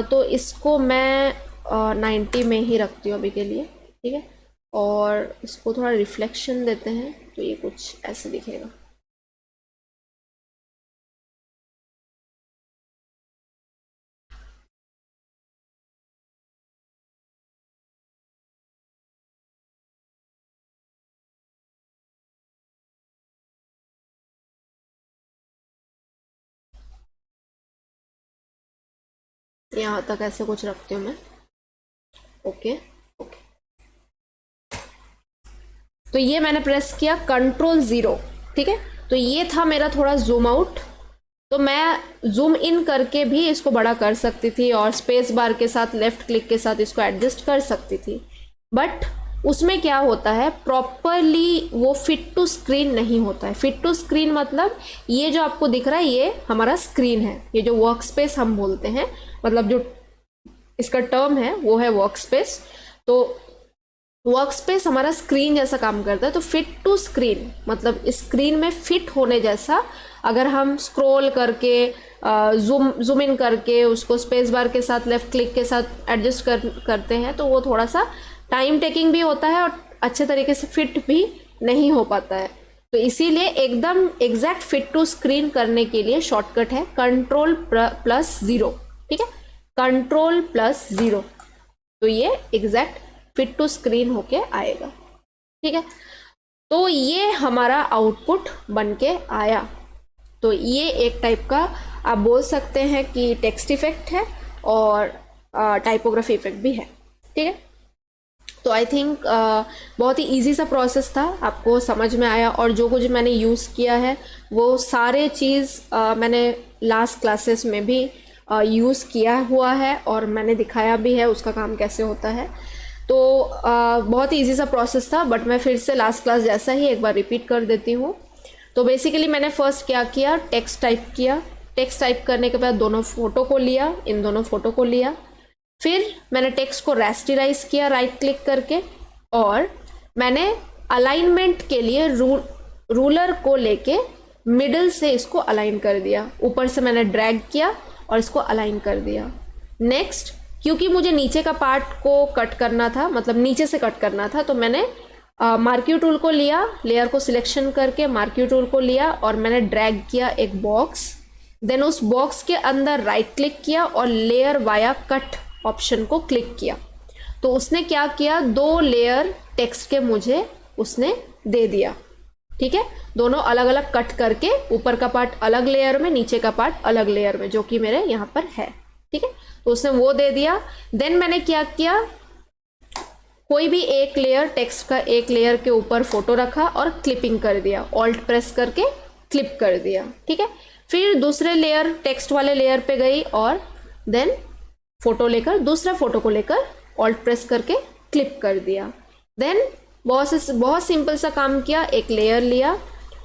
तो इसको मैं 90 में ही रखती हूँ अभी के लिए, ठीक है। और इसको थोड़ा रिफ्लेक्शन देते हैं तो ये कुछ ऐसे दिखेगा। यहाँ तक ऐसे कुछ रखती हूँ मैं, ओके ओके। तो ये मैंने प्रेस किया Ctrl+0, ठीक है। तो ये था मेरा थोड़ा जूम आउट, तो मैं जूम इन करके भी इसको बड़ा कर सकती थी, और स्पेस बार के साथ लेफ्ट क्लिक के साथ इसको एडजस्ट कर सकती थी। बट उसमें क्या होता है, प्रॉपरली वो फिट टू स्क्रीन नहीं होता है। फिट टू स्क्रीन मतलब ये जो आपको दिख रहा है ये हमारा स्क्रीन है, ये जो वर्क स्पेस हम बोलते हैं, मतलब जो इसका टर्म है वो है वर्क स्पेस। तो वर्क स्पेस हमारा स्क्रीन जैसा काम करता है। तो फिट टू स्क्रीन मतलब स्क्रीन में फिट होने जैसा, अगर हम स्क्रॉल करके जूम इन करके उसको स्पेस बार के साथ लेफ्ट क्लिक के साथ एडजस्ट करते हैं तो वो थोड़ा सा टाइम टेकिंग भी होता है और अच्छे तरीके से फिट भी नहीं हो पाता है। तो इसीलिए एकदम एग्जैक्ट फिट टू स्क्रीन करने के लिए शॉर्टकट है Ctrl+0, ठीक है, Ctrl+0। तो ये एग्जैक्ट फिट टू स्क्रीन होके आएगा, ठीक है। तो ये हमारा आउटपुट बन के आया। तो ये एक टाइप का आप बोल सकते हैं कि टेक्स्ट इफेक्ट है और टाइपोग्राफी इफेक्ट भी है, ठीक है। तो आई थिंक बहुत ही इजी सा प्रोसेस था, आपको समझ में आया। और जो कुछ मैंने यूज़ किया है वो सारे चीज़ मैंने लास्ट क्लासेस में भी यूज़ किया हुआ है और मैंने दिखाया भी है उसका काम कैसे होता है। तो बहुत ही ईजी सा प्रोसेस था, बट मैं फिर से लास्ट क्लास जैसा ही एक बार रिपीट कर देती हूँ। तो बेसिकली मैंने फर्स्ट क्या किया, टेक्स्ट टाइप किया। टेक्स्ट टाइप करने के बाद दोनों फोटो को लिया, इन दोनों फोटो को लिया। फिर मैंने टेक्स्ट को रेस्टराइज किया राइट क्लिक करके, और मैंने अलाइनमेंट के लिए रूलर को लेके मिडिल से इसको अलाइन कर दिया। ऊपर से मैंने ड्रैग किया और इसको अलाइन कर दिया। नेक्स्ट, क्योंकि मुझे नीचे का पार्ट को कट करना था, मतलब नीचे से कट करना था, तो मैंने मार्क्यू टूल को लिया, लेयर को सिलेक्शन करके मार्क्यू टूल को लिया और मैंने ड्रैग किया एक बॉक्स। देन उस बॉक्स के अंदर राइट क्लिक किया और लेयर वाया कट ऑप्शन को क्लिक किया। तो उसने क्या किया, 2 लेयर टेक्स्ट के मुझे उसने दे दिया। ठीक है, दोनों अलग अलग कट करके, ऊपर का पार्ट अलग लेयर में, नीचे का पार्ट अलग लेयर में, जो कि मेरे यहाँ पर है। ठीक है, तो उसने वो दे दिया। देन मैंने क्या किया, कोई भी एक लेयर, टेक्स्ट का एक लेयर के ऊपर फोटो रखा और क्लिपिंग कर दिया, ऑल्ट प्रेस करके क्लिप कर दिया। ठीक है, फिर दूसरे लेयर, टेक्स्ट वाले लेयर पे गई और देन फोटो लेकर, दूसरा फोटो को लेकर ऑल्ट प्रेस करके क्लिप कर दिया। देन बहुत सिंपल सा काम किया, एक लेयर लिया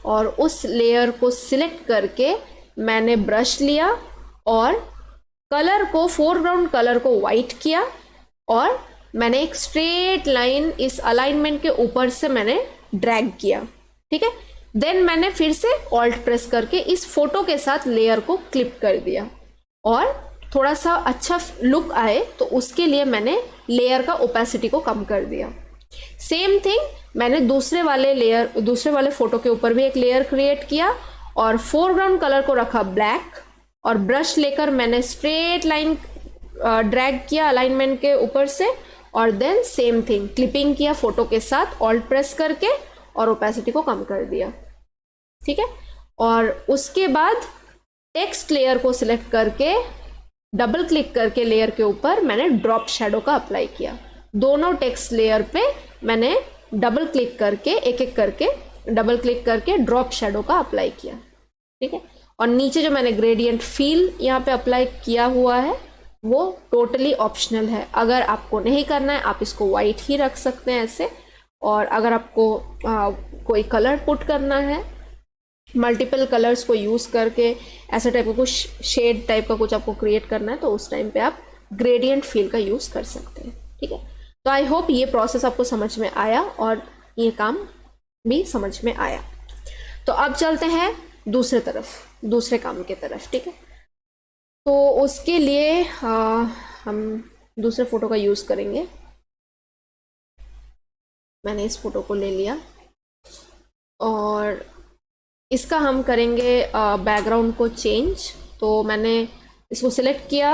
और उस लेयर को सिलेक्ट करके मैंने ब्रश लिया और कलर को, फोरग्राउंड कलर को वाइट किया और मैंने एक स्ट्रेट लाइन इस अलाइनमेंट के ऊपर से मैंने ड्रैग किया। ठीक है, देन मैंने फिर से ऑल्ट प्रेस करके इस फोटो के साथ लेयर को क्लिप कर दिया और थोड़ा सा अच्छा लुक आए तो उसके लिए मैंने लेयर का ओपेसिटी को कम कर दिया। सेम थिंग मैंने दूसरे वाले फोटो के ऊपर भी एक लेयर क्रिएट किया और फोरग्राउंड कलर को रखा ब्लैक और ब्रश लेकर मैंने स्ट्रेट लाइन ड्रैग किया अलाइनमेंट के ऊपर से और देन सेम थिंग क्लिपिंग किया फोटो के साथ ऑल्ट प्रेस करके और ओपेसिटी को कम कर दिया। ठीक है, और उसके बाद टेक्स्ट लेयर को सिलेक्ट करके डबल क्लिक करके लेयर के ऊपर मैंने ड्रॉप शेडो का अप्लाई किया। दोनों टेक्स्ट लेयर पे मैंने डबल क्लिक करके, एक एक करके डबल क्लिक करके ड्रॉप शेडो का अप्लाई किया। ठीक है, और नीचे जो मैंने ग्रेडियंट फील यहाँ पे अप्लाई किया हुआ है वो टोटली ऑप्शनल है। अगर आपको नहीं करना है आप इसको वाइट ही रख सकते हैं ऐसे, और अगर आपको कोई कलर पुट करना है, मल्टीपल कलर्स को यूज करके ऐसे टाइप का कुछ शेड टाइप का कुछ आपको क्रिएट करना है तो उस टाइम पे आप ग्रेडियंट फील का यूज कर सकते हैं। ठीक है, तो आई होप ये प्रोसेस आपको समझ में आया और ये काम भी समझ में आया। तो अब चलते हैं दूसरे काम की तरफ। ठीक है, तो उसके लिए हम दूसरे फोटो का यूज करेंगे। मैंने इस फोटो को ले लिया और इसका हम करेंगे बैकग्राउंड को चेंज। तो मैंने इसको सिलेक्ट किया,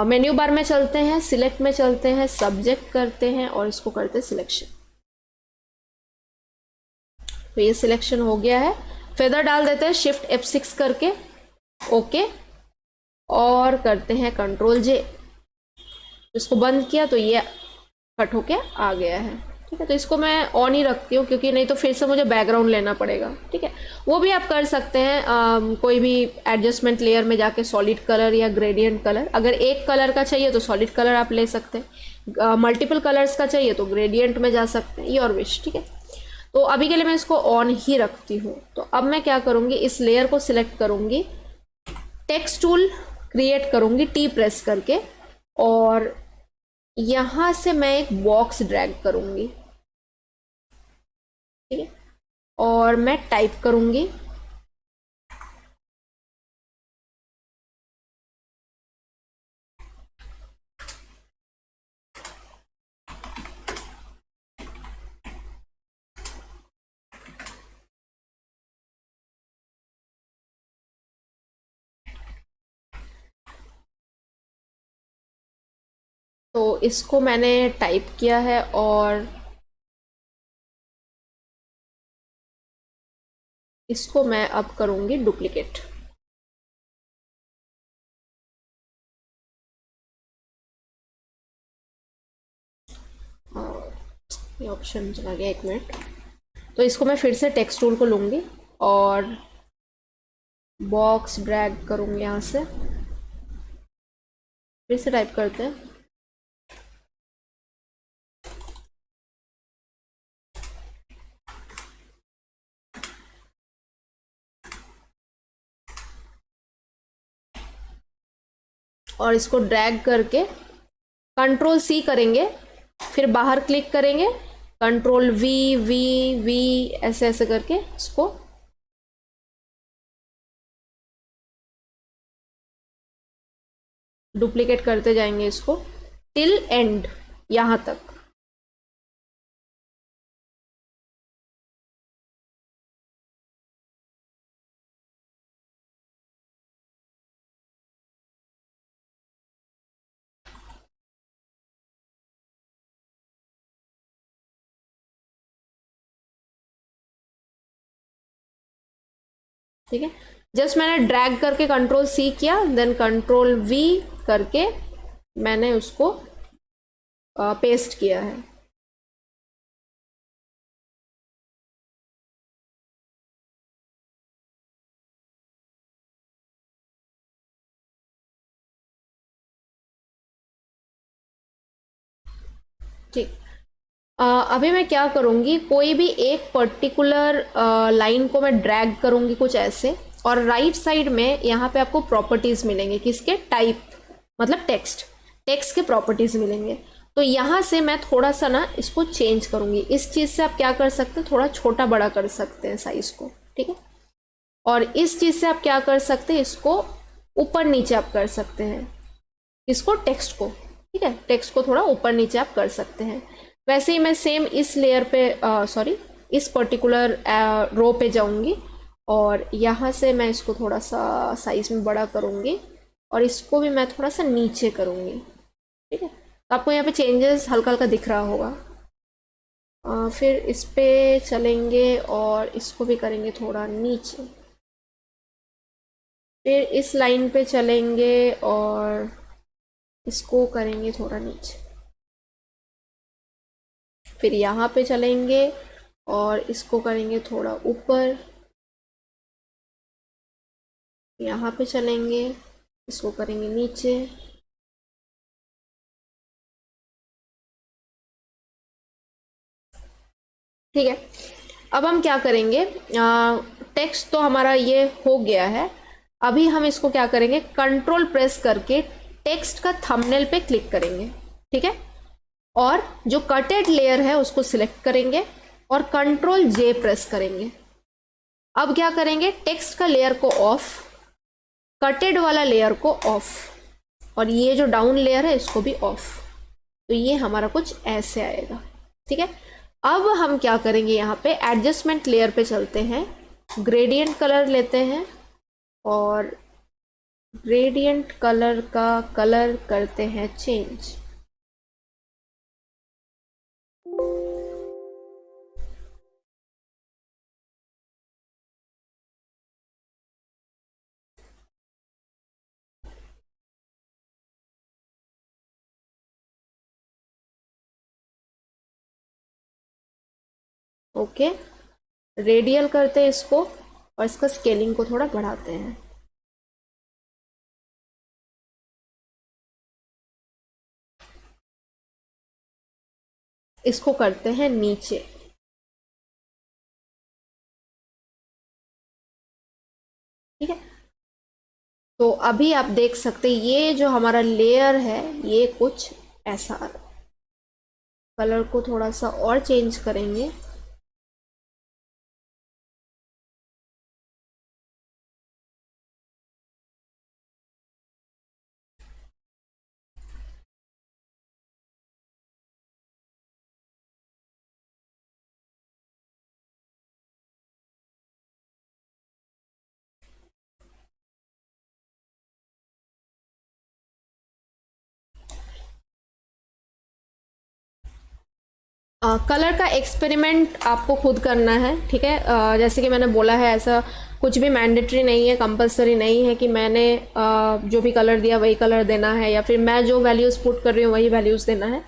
मेन्यू बार में चलते हैं, सिलेक्ट में चलते हैं, सब्जेक्ट करते हैं और इसको करते हैं सिलेक्शन। तो ये सिलेक्शन हो गया है। फेदर डाल देते हैं शिफ्ट F6 करके, ओके, और करते हैं कंट्रोल J। इसको बंद किया तो ये कट होके आ गया है। ठीक है, तो इसको मैं ऑन ही रखती हूँ क्योंकि नहीं तो फिर से मुझे बैकग्राउंड लेना पड़ेगा। ठीक है, वो भी आप कर सकते हैं कोई भी एडजस्टमेंट लेयर में जाके सॉलिड कलर या ग्रेडियंट कलर, अगर एक कलर का चाहिए तो सॉलिड कलर आप ले सकते हैं, मल्टीपल कलर्स का चाहिए तो ग्रेडियंट में जा सकते हैं, योर विश। ठीक है, तो अभी के लिए मैं इसको ऑन ही रखती हूँ। तो अब मैं क्या करूँगी, इस लेयर को सिलेक्ट करूँगी, टेक्स्ट टूल क्रिएट करूँगी T प्रेस करके और यहां से मैं एक बॉक्स ड्रैग करूंगी। ठीक है, और मैं टाइप करूंगी तो इसको मैंने टाइप किया है और इसको मैं अब करूंगी डुप्लीकेट। और ये ऑप्शन चला गया, एक मिनट। तो इसको मैं फिर से टेक्स्ट टूल को लूंगी और बॉक्स ड्रैग करूंगी यहाँ से, फिर से टाइप करते हैं। और इसको ड्रैग करके कंट्रोल C करेंगे, फिर बाहर क्लिक करेंगे, कंट्रोल V V V ऐसे ऐसे करके इसको डुप्लीकेट करते जाएंगे इसको टिल एंड, यहां तक। ठीक है, जस्ट मैंने ड्रैग करके कंट्रोल सी किया, देन कंट्रोल वी करके मैंने उसको पेस्ट किया है। ठीक, अभी मैं क्या करूँगी, कोई भी एक पर्टिकुलर लाइन को मैं ड्रैग करूँगी कुछ ऐसे, और राइट साइड में यहाँ पे आपको प्रॉपर्टीज़ मिलेंगे, किसके, टाइप मतलब टेक्स्ट, टेक्स्ट के प्रॉपर्टीज़ मिलेंगे। तो यहाँ से मैं थोड़ा सा ना इसको चेंज करूँगी। इस चीज़ से आप क्या कर सकते हैं, थोड़ा छोटा बड़ा कर सकते हैं साइज़ को, ठीक है। और इस चीज़ से आप क्या कर सकते हैं, इसको ऊपर नीचे आप कर सकते हैं, इसको टेक्स्ट को, ठीक है, टेक्स्ट को थोड़ा ऊपर नीचे आप कर सकते हैं। वैसे ही मैं सेम इस लेयर पे सॉरी इस पर्टिकुलर रो पे जाऊंगी और यहाँ से मैं इसको थोड़ा सा साइज में बड़ा करूँगी और इसको भी मैं थोड़ा सा नीचे करूँगी, ठीक है। तो आपको यहाँ पे चेंजेस हल्का हल्का दिख रहा होगा। फिर इस पे चलेंगे और इसको भी करेंगे थोड़ा नीचे, फिर इस लाइन पे चलेंगे और इसको करेंगे थोड़ा नीचे, फिर यहाँ पे चलेंगे और इसको करेंगे थोड़ा ऊपर, यहाँ पे चलेंगे, इसको करेंगे नीचे, ठीक है। अब हम क्या करेंगे, टेक्स्ट तो हमारा ये हो गया है। अभी हम इसको क्या करेंगे, कंट्रोल प्रेस करके टेक्स्ट का थंबनेल पे क्लिक करेंगे, ठीक है। और जो कटेड लेयर है उसको सिलेक्ट करेंगे और कंट्रोल जे प्रेस करेंगे। अब क्या करेंगे, टेक्स्ट का लेयर को ऑफ, कटेड वाला लेयर को ऑफ, और ये जो डाउन लेयर है इसको भी ऑफ। तो ये हमारा कुछ ऐसे आएगा, ठीक है। अब हम क्या करेंगे, यहाँ पे एडजस्टमेंट लेयर पे चलते हैं, ग्रेडियंट कलर लेते हैं और ग्रेडियंट कलर का कलर करते हैं चेंज। ओके, रेडियल करते हैं इसको और इसका स्केलिंग को थोड़ा बढ़ाते हैं। इसको करते हैं नीचे, ठीक है। तो अभी आप देख सकते हैं ये जो हमारा लेयर है ये कुछ ऐसा आ रहा है। कलर को थोड़ा सा और चेंज करेंगे, कलर का एक्सपेरिमेंट आपको खुद करना है, ठीक है। जैसे कि मैंने बोला है, ऐसा कुछ भी मैंडेटरी नहीं है, कंपलसरी नहीं है कि मैंने जो भी कलर दिया वही कलर देना है, या फिर मैं जो वैल्यूज़ पुट कर रही हूँ वही वैल्यूज़ देना है।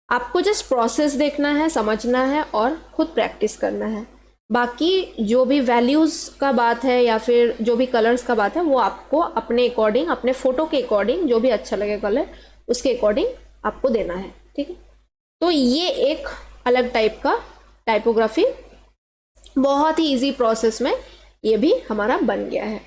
आपको जस्ट प्रोसेस देखना है, समझना है और खुद प्रैक्टिस करना है। बाकी जो भी वैल्यूज़ का बात है या फिर जो भी कलर्स का बात है वो आपको अपने अकॉर्डिंग, अपने फ़ोटो के अकॉर्डिंग, जो भी अच्छा लगे कलर उसके अकॉर्डिंग आपको देना है, ठीक है। तो ये एक अलग टाइप का टाइपोग्राफी, बहुत ही इजी प्रोसेस में ये भी हमारा बन गया है।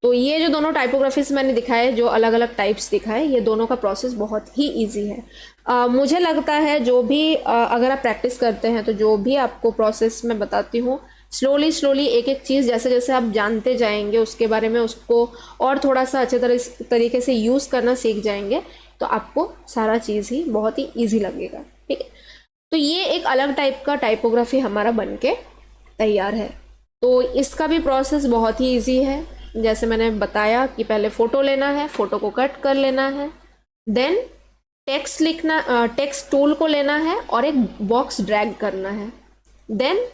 तो ये जो दोनों टाइपोग्राफीज मैंने दिखाए, जो अलग अलग टाइप्स दिखाए, ये दोनों का प्रोसेस बहुत ही इजी है। मुझे लगता है जो भी अगर आप प्रैक्टिस करते हैं तो जो भी आपको प्रोसेस मैं बताती हूँ, स्लोली स्लोली एक एक चीज़ जैसे जैसे आप जानते जाएंगे उसके बारे में, उसको और थोड़ा सा अच्छे तरीके से यूज़ करना सीख जाएंगे, तो आपको सारा चीज़ ही बहुत ही ईजी लगेगा, ठीक है। तो ये एक अलग टाइप का टाइपोग्राफी हमारा बन के तैयार है। तो इसका भी प्रोसेस बहुत ही इजी है। जैसे मैंने बताया कि पहले फ़ोटो लेना है, फ़ोटो को कट कर लेना है, देन टेक्स्ट लिखना, टेक्स्ट टूल को लेना है और एक बॉक्स ड्रैग करना है, देन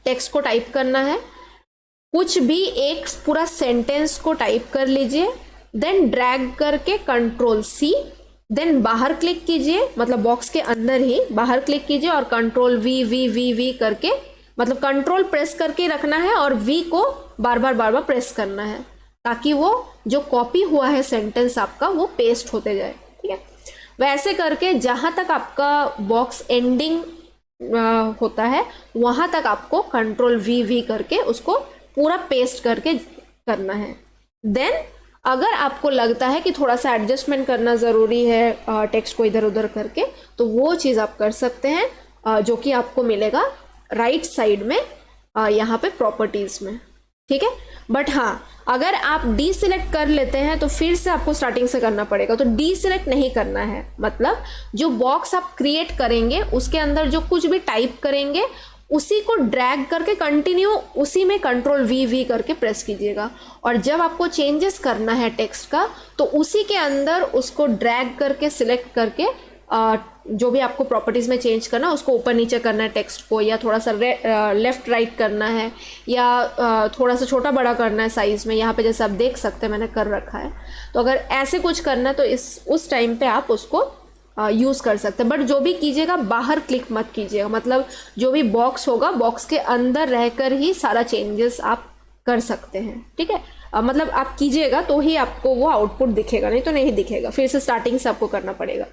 टेक्स्ट को टाइप करना है, कुछ भी एक पूरा सेंटेंस को टाइप कर लीजिए, देन ड्रैग करके कंट्रोल सी, देन बाहर क्लिक कीजिए, मतलब बॉक्स के अंदर ही बाहर क्लिक कीजिए और control V V V V करके, मतलब कंट्रोल प्रेस करके रखना है और वी को बार बार प्रेस करना है, ताकि वो जो कॉपी हुआ है सेंटेंस आपका वो पेस्ट होते जाए। ठीक है, वैसे करके जहां तक आपका बॉक्स एंडिंग होता है वहां तक आपको कंट्रोल वी वी करके उसको पूरा पेस्ट करके करना है। देन अगर आपको लगता है कि थोड़ा सा एडजस्टमेंट करना ज़रूरी है टेक्स्ट को इधर उधर करके, तो वो चीज़ आप कर सकते हैं, जो कि आपको मिलेगा राइट साइड में यहाँ पे प्रॉपर्टीज़ में। ठीक है, बट हाँ, अगर आप डी सिलेक्ट कर लेते हैं तो फिर से आपको स्टार्टिंग से करना पड़ेगा। तो डी सिलेक्ट नहीं करना है, मतलब जो बॉक्स आप क्रिएट करेंगे उसके अंदर जो कुछ भी टाइप करेंगे उसी को ड्रैग करके कंटिन्यू उसी में कंट्रोल वी वी करके प्रेस कीजिएगा, और जब आपको चेंजेस करना है टेक्स्ट का तो उसी के अंदर उसको ड्रैग करके सिलेक्ट करके जो भी आपको प्रॉपर्टीज में चेंज करना है उसको ऊपर नीचे करना है टेक्स्ट को, या थोड़ा सा लेफ्ट राइट करना है, या थोड़ा सा छोटा बड़ा करना है साइज में। यहाँ पे जैसे आप देख सकते हैं मैंने कर रखा है। तो अगर ऐसे कुछ करना है तो उस टाइम पे आप उसको यूज़ कर सकते हैं। बट जो भी कीजिएगा बाहर क्लिक मत कीजिएगा, मतलब जो भी बॉक्स होगा बॉक्स के अंदर रहकर ही सारा चेंजेस आप कर सकते हैं। ठीक है, मतलब आप कीजिएगा तो ही आपको वो आउटपुट दिखेगा, नहीं तो नहीं दिखेगा, फिर से स्टार्टिंग से आपको करना पड़ेगा।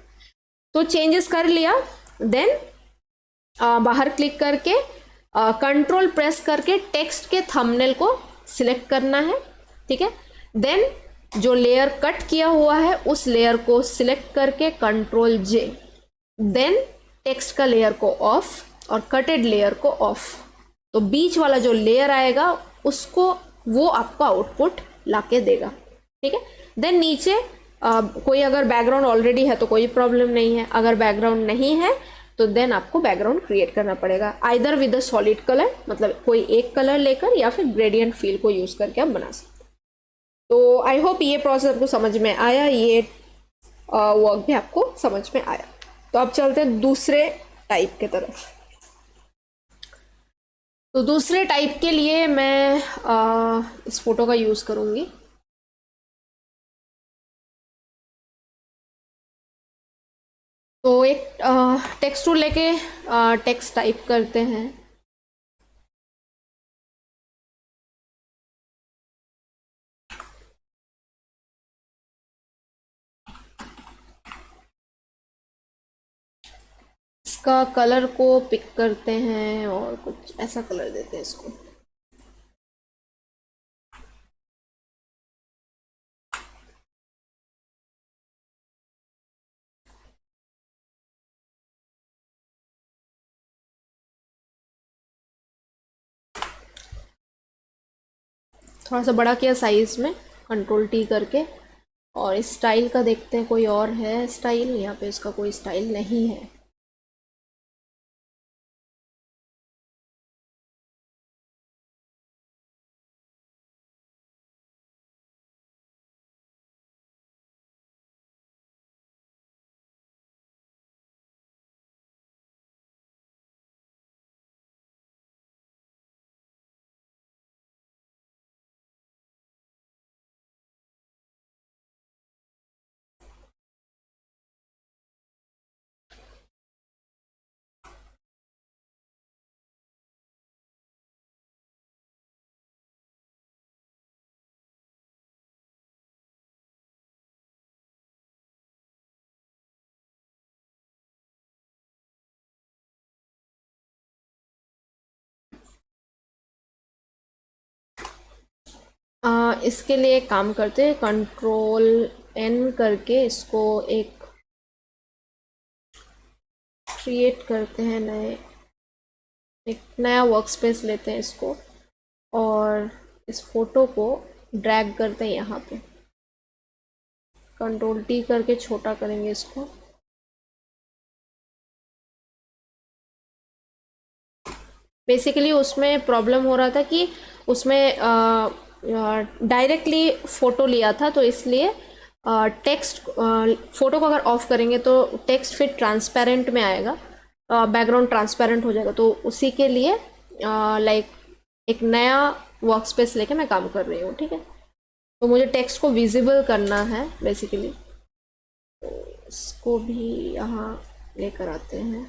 तो चेंजेस कर लिया, देन बाहर क्लिक करके कंट्रोल प्रेस करके टेक्स्ट के थंबनेल को सिलेक्ट करना है। ठीक है, देन जो लेयर कट किया हुआ है उस लेयर को सिलेक्ट करके कंट्रोल जे, देन टेक्स्ट का लेयर को ऑफ और कटेड लेयर को ऑफ। तो बीच वाला जो लेयर आएगा उसको वो आपको आउटपुट लाके देगा। ठीक है, देन नीचे कोई अगर बैकग्राउंड ऑलरेडी है तो कोई प्रॉब्लम नहीं है, अगर बैकग्राउंड नहीं है तो देन आपको बैकग्राउंड क्रिएट करना पड़ेगा, either with a solid colour, मतलब कोई एक कलर लेकर, या फिर ग्रेडियंट फील को यूज करके आप बना सकते। तो आई होप ये प्रोसेस आपको समझ में आया, ये वर्क भी आपको समझ में आया। तो अब चलते हैं दूसरे टाइप के तरफ। तो दूसरे टाइप के लिए मैं इस फोटो का यूज करूंगी। तो एक टेक्स्ट टूल लेके टेक्स्ट टाइप करते हैं। इसका कलर को पिक करते हैं और कुछ ऐसा कलर देते हैं इसको। थोड़ा सा बड़ा किया साइज में, कंट्रोल टी करके, और स्टाइल का देखते हैं कोई और है स्टाइल। यहाँ पे इसका कोई स्टाइल नहीं है। इसके लिए एक काम करते हैं, कंट्रोल एन करके इसको एक क्रिएट करते हैं, एक नया वर्क स्पेस लेते हैं इसको, और इस फोटो को ड्रैग करते हैं यहाँ पे, कंट्रोल टी करके छोटा करेंगे इसको। बेसिकली उसमें प्रॉब्लम हो रहा था कि उसमें डायरेक्टली फ़ोटो लिया था, तो इसलिए टेक्स्ट फ़ोटो को अगर ऑफ करेंगे तो टेक्स्ट फिर ट्रांसपेरेंट में आएगा, बैकग्राउंड ट्रांसपेरेंट हो जाएगा। तो उसी के लिए लाइक एक नया वर्क स्पेस लेके मैं काम कर रही हूँ, ठीक है। तो मुझे टेक्स्ट को विजिबल करना है बेसिकली, तो इसको भी यहाँ लेकर आते हैं।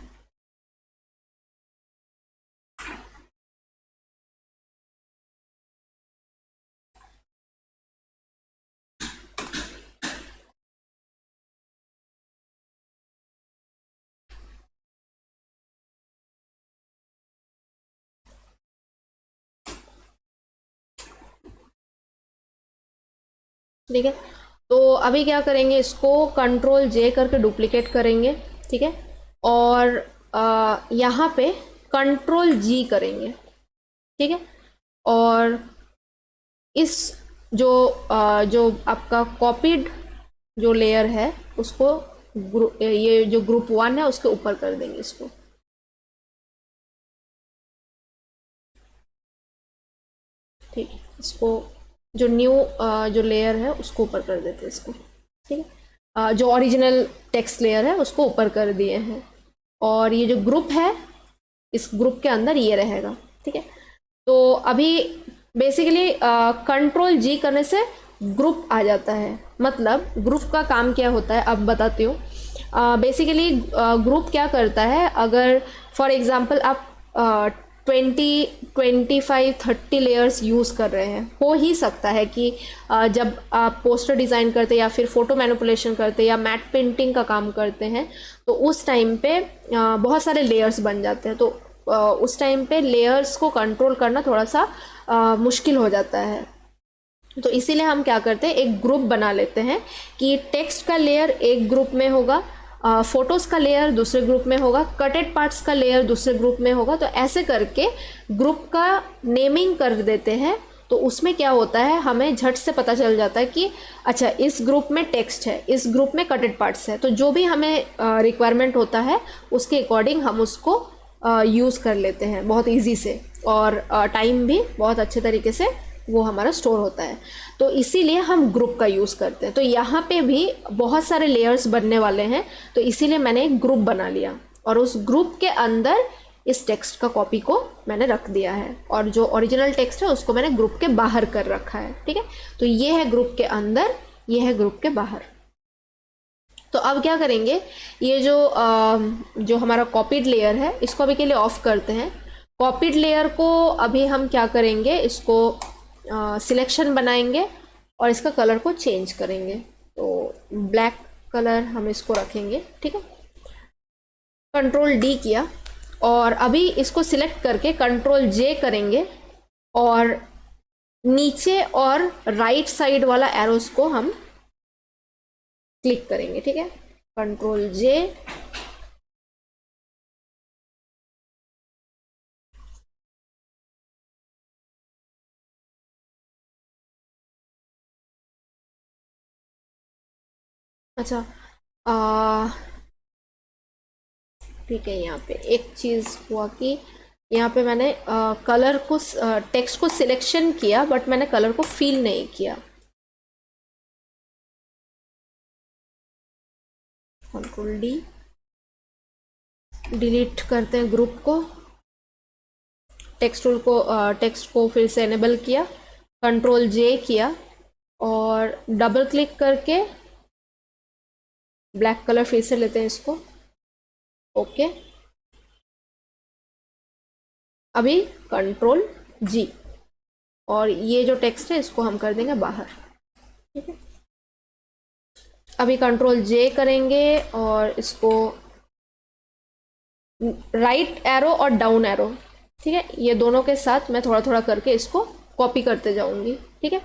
ठीक है, तो अभी क्या करेंगे, इसको कंट्रोल जे करके डुप्लीकेट करेंगे, ठीक है। और यहाँ पे कंट्रोल जी करेंगे, ठीक है। और इस जो जो आपका कॉपीड जो लेयर है उसको ये जो ग्रुप 1 है उसके ऊपर कर देंगे इसको, ठीक है। इसको जो न्यू जो लेयर है उसको ऊपर कर देते हैं इसको, ठीक है। जो ओरिजिनल टेक्स्ट लेयर है उसको ऊपर कर दिए हैं, और ये जो ग्रुप है इस ग्रुप के अंदर ये रहेगा, ठीक है। तो अभी बेसिकली कंट्रोल जी करने से ग्रुप आ जाता है। मतलब ग्रुप का काम क्या होता है अब बताती हूँ। बेसिकली ग्रुप क्या करता है, अगर फॉर एग्जांपल आप 20, 25, 30 लेयर्स यूज़ कर रहे हैं, हो ही सकता है कि जब आप पोस्टर डिज़ाइन करते या फिर फ़ोटो मैनिपुलेशन करते या मैट पेंटिंग का काम करते हैं तो उस टाइम पे बहुत सारे लेयर्स बन जाते हैं। तो उस टाइम पे लेयर्स को कंट्रोल करना थोड़ा सा मुश्किल हो जाता है। तो इसीलिए हम क्या करते हैं, एक ग्रुप बना लेते हैं कि टेक्स्ट का लेयर एक ग्रुप में होगा, फोटोज़ का लेयर दूसरे ग्रुप में होगा, कटेड पार्ट्स का लेयर दूसरे ग्रुप में होगा। तो ऐसे करके ग्रुप का नेमिंग कर देते हैं। तो उसमें क्या होता है, हमें झट से पता चल जाता है कि अच्छा इस ग्रुप में टेक्स्ट है, इस ग्रुप में कटेड पार्ट्स है। तो जो भी हमें रिक्वायरमेंट होता है उसके अकॉर्डिंग हम उसको यूज़ कर लेते हैं बहुत इजी से, और टाइम भी बहुत अच्छे तरीके से वो हमारा स्टोर होता है। तो इसीलिए हम ग्रुप का यूज़ करते हैं। तो यहाँ पे भी बहुत सारे लेयर्स बनने वाले हैं, तो इसीलिए मैंने एक ग्रुप बना लिया और उस ग्रुप के अंदर इस टेक्स्ट का कॉपी को मैंने रख दिया है, और जो ओरिजिनल टेक्स्ट है उसको मैंने ग्रुप के बाहर कर रखा है, ठीक है। तो ये है ग्रुप के अंदर, ये है ग्रुप के बाहर। तो अब क्या करेंगे, ये जो हमारा कॉपीड लेयर है इसको अभी के लिए ऑफ करते हैं। कॉपीड लेयर को अभी हम क्या करेंगे, इसको सिलेक्शन बनाएंगे और इसका कलर को चेंज करेंगे। तो ब्लैक कलर हम इसको रखेंगे, ठीक है। कंट्रोल डी किया और अभी इसको सिलेक्ट करके कंट्रोल जे करेंगे और नीचे और राइट साइड वाला एरोस को हम क्लिक करेंगे, ठीक है। कंट्रोल जे, अच्छा ठीक है। यहाँ पे एक चीज़ हुआ कि यहाँ पे मैंने कलर को टेक्स्ट को सिलेक्शन किया बट मैंने कलर को फील नहीं किया। कंट्रोल डी, डिलीट करते हैं ग्रुप को, टेक्स्ट को फिर से एनेबल किया, कंट्रोल जे किया और डबल क्लिक करके ब्लैक कलर फिर से लेते हैं इसको, ओके। अभी कंट्रोल जी और ये जो टेक्स्ट है इसको हम कर देंगे बाहर, ठीक है। अभी कंट्रोल जे करेंगे और इसको राइट एरो और डाउन एरो, ठीक है, ये दोनों के साथ मैं थोड़ा थोड़ा करके इसको कॉपी करते जाऊंगी, ठीक है।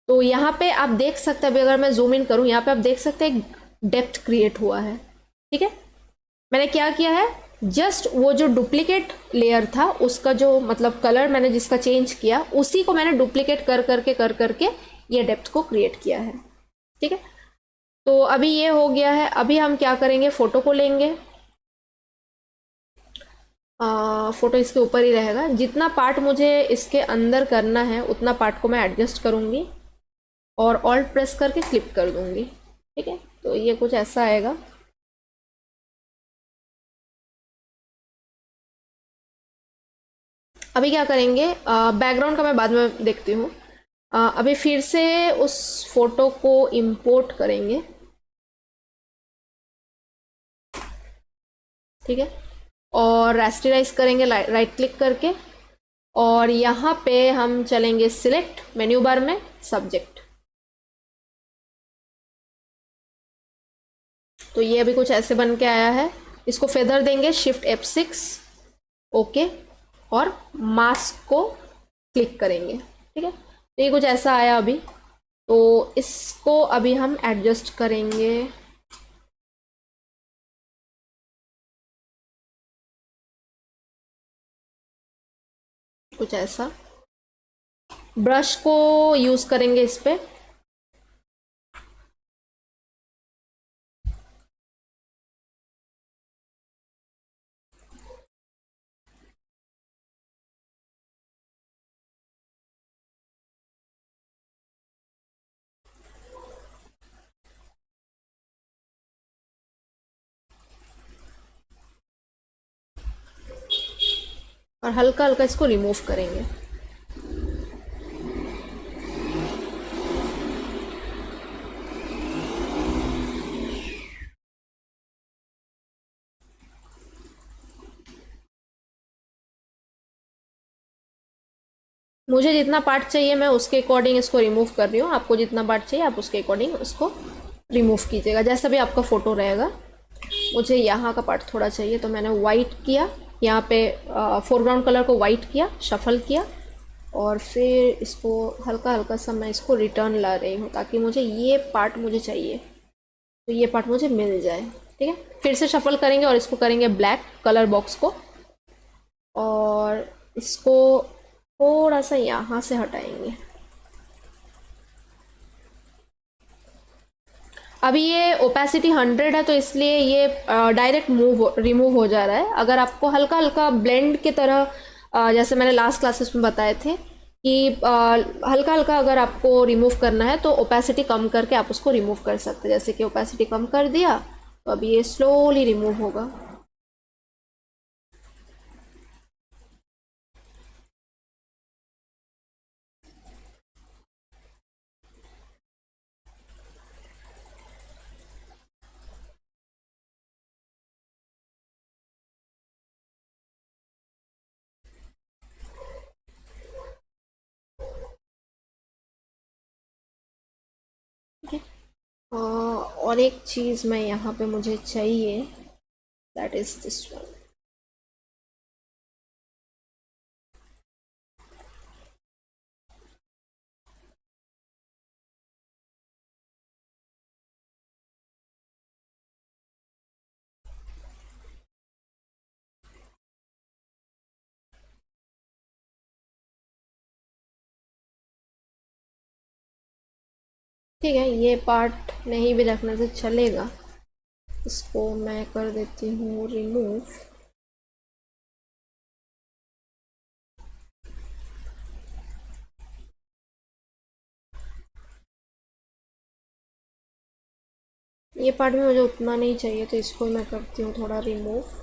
तो यहाँ पे आप देख सकते हैं, अभी अगर मैं जूम इन करूँ यहाँ पे आप देख सकते हैं एक डेप्थ क्रिएट हुआ है, ठीक है। मैंने क्या किया है, जस्ट वो जो डुप्लीकेट लेयर था उसका जो मतलब कलर मैंने जिसका चेंज किया उसी को मैंने डुप्लीकेट कर करके ये डेप्थ को क्रिएट किया है, ठीक है। तो अभी ये हो गया है। अभी हम क्या करेंगे, फोटो को लेंगे, फोटो इसके ऊपर ही रहेगा। जितना पार्ट मुझे इसके अंदर करना है उतना पार्ट को मैं एडजस्ट करूंगी और ऑल्ट प्रेस करके क्लिक कर दूंगी, ठीक है। तो ये कुछ ऐसा आएगा। अभी क्या करेंगे, बैकग्राउंड का मैं बाद में देखती हूँ। अभी फिर से उस फोटो को इंपोर्ट करेंगे, ठीक है, और रास्टराइज करेंगे राइट क्लिक करके, और यहाँ पे हम चलेंगे सिलेक्ट, मेन्यू बार में सब्जेक्ट। तो ये अभी कुछ ऐसे बन के आया है। इसको फेदर देंगे, शिफ्ट F6, ओके, और मास्क को क्लिक करेंगे, ठीक है। तो ये कुछ ऐसा आया अभी। तो इसको अभी हम एडजस्ट करेंगे। कुछ ऐसा ब्रश को यूज करेंगे इस पे। और हल्का हल्का इसको रिमूव करेंगे। मुझे जितना पार्ट चाहिए मैं उसके अकॉर्डिंग इसको रिमूव कर रही हूँ। आपको जितना पार्ट चाहिए आप उसके अकॉर्डिंग उसको रिमूव कीजिएगा, जैसा भी आपका फ़ोटो रहेगा। मुझे यहाँ का पार्ट थोड़ा चाहिए, तो मैंने वाइट किया, यहाँ पे फोरग्राउंड कलर को वाइट किया, शफल किया, और फिर इसको हल्का हल्का सा मैं इसको रिटर्न ला रही हूँ, ताकि मुझे ये पार्ट मुझे चाहिए, तो ये पार्ट मुझे मिल जाए, ठीक है। फिर से शफल करेंगे और इसको करेंगे ब्लैक कलर बॉक्स को, और इसको थोड़ा सा यहाँ से हटाएंगे। अभी ये ओपेसिटी 100 है, तो इसलिए ये डायरेक्ट रिमूव हो जा रहा है। अगर आपको हल्का हल्का ब्लेंड की तरह, जैसे मैंने लास्ट क्लासेस में बताए थे कि हल्का हल्का अगर आपको रिमूव करना है तो ओपेसिटी कम करके आप उसको रिमूव कर सकते हैं। जैसे कि ओपेसिटी कम कर दिया, तो अभी ये स्लोली रिमूव होगा। और एक चीज़ मैं यहाँ पे मुझे चाहिए, दैट इज दिस वन। ठीक है, ये पार्ट नहीं भी रखने से चलेगा, इसको मैं कर देती हूँ रिमूव। ये पार्ट में मुझे उतना नहीं चाहिए, तो इसको मैं करती हूँ थोड़ा रिमूव।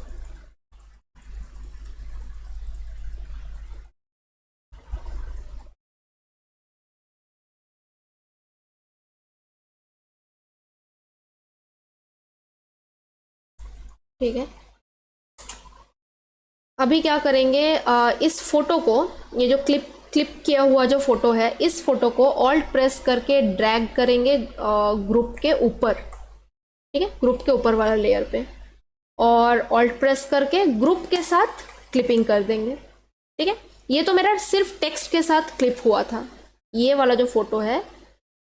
ठीक है, अभी क्या करेंगे, इस फोटो को, ये जो क्लिप किया हुआ जो फोटो है, इस फोटो को ऑल्ट प्रेस करके ड्रैग करेंगे ग्रुप के ऊपर, ठीक है, ग्रुप के ऊपर वाला लेयर पे, और ऑल्ट प्रेस करके ग्रुप के साथ क्लिपिंग कर देंगे, ठीक है। ये तो मेरा सिर्फ टेक्स्ट के साथ क्लिप हुआ था, ये वाला जो फोटो है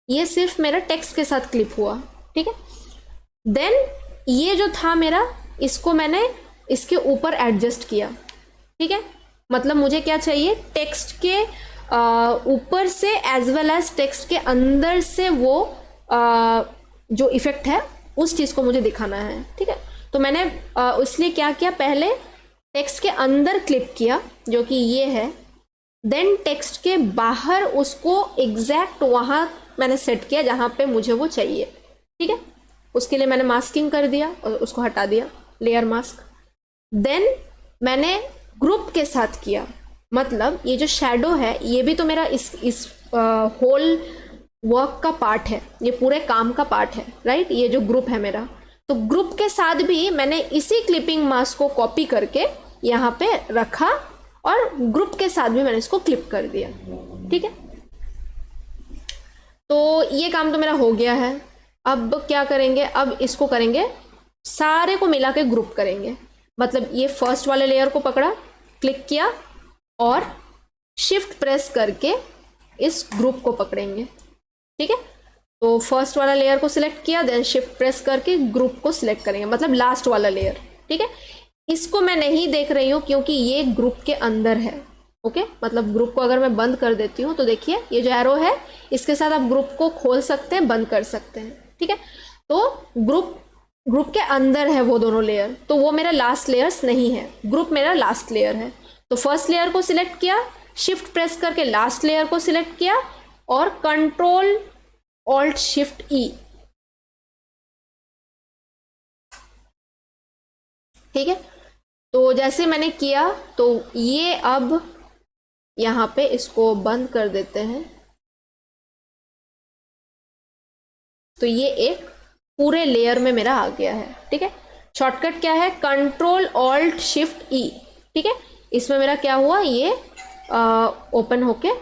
ये सिर्फ मेरा टेक्स्ट के साथ क्लिप हुआ, ठीक है। देन ये जो था मेरा, इसको मैंने इसके ऊपर एडजस्ट किया, ठीक है। मतलब मुझे क्या चाहिए, टेक्स्ट के ऊपर से एज वेल एज टेक्स्ट के अंदर से वो जो इफेक्ट है उस चीज़ को मुझे दिखाना है, ठीक है। तो मैंने इसलिए क्या किया, पहले टेक्स्ट के अंदर क्लिप किया जो कि ये है, देन टेक्स्ट के बाहर उसको एग्जैक्ट वहाँ मैंने सेट किया जहाँ पे मुझे वो चाहिए, ठीक है। उसके लिए मैंने मास्किंग कर दिया और उसको हटा दिया, लेयर मास्क। देन मैंने ग्रुप के साथ किया, मतलब ये जो शेडो है ये भी तो मेरा इस होल वर्क का पार्ट है, ये पूरे काम का पार्ट है, राइट। ये जो ग्रुप है मेरा, तो ग्रुप के साथ भी मैंने इसी क्लिपिंग मास्क को कॉपी करके यहाँ पे रखा और ग्रुप के साथ भी मैंने इसको क्लिप कर दिया, ठीक है। तो ये काम तो मेरा हो गया है। अब क्या करेंगे, अब इसको करेंगे सारे को मिला के ग्रुप करेंगे। मतलब ये फर्स्ट वाले लेयर को पकड़ा, क्लिक किया और शिफ्ट प्रेस करके इस ग्रुप को पकड़ेंगे, ठीक है। तो फर्स्ट वाला लेयर को सिलेक्ट किया, देन शिफ्ट प्रेस करके ग्रुप को सिलेक्ट करेंगे, मतलब लास्ट वाला लेयर, ठीक है। इसको मैं नहीं देख रही हूँ क्योंकि ये ग्रुप के अंदर है, ओके। मतलब ग्रुप को अगर मैं बंद कर देती हूँ तो देखिए ये जो एरो है इसके साथ आप ग्रुप को खोल सकते हैं, बंद कर सकते हैं, ठीक है। तो ग्रुप के अंदर है वो दोनों लेयर, तो वो मेरा लास्ट लेयर्स नहीं है, ग्रुप मेरा लास्ट लेयर है। तो फर्स्ट लेयर को सिलेक्ट किया, शिफ्ट प्रेस करके लास्ट लेयर को सिलेक्ट किया और कंट्रोल ऑल्ट शिफ्ट ई, ठीक है। तो जैसे मैंने किया तो ये अब यहाँ पे इसको बंद कर देते हैं। तो ये एक पूरे लेयर में मेरा आ गया है, ठीक है। शॉर्टकट क्या है, कंट्रोल ऑल्ट शिफ्ट ई, ठीक है। इसमें मेरा क्या हुआ, ये ओपन होके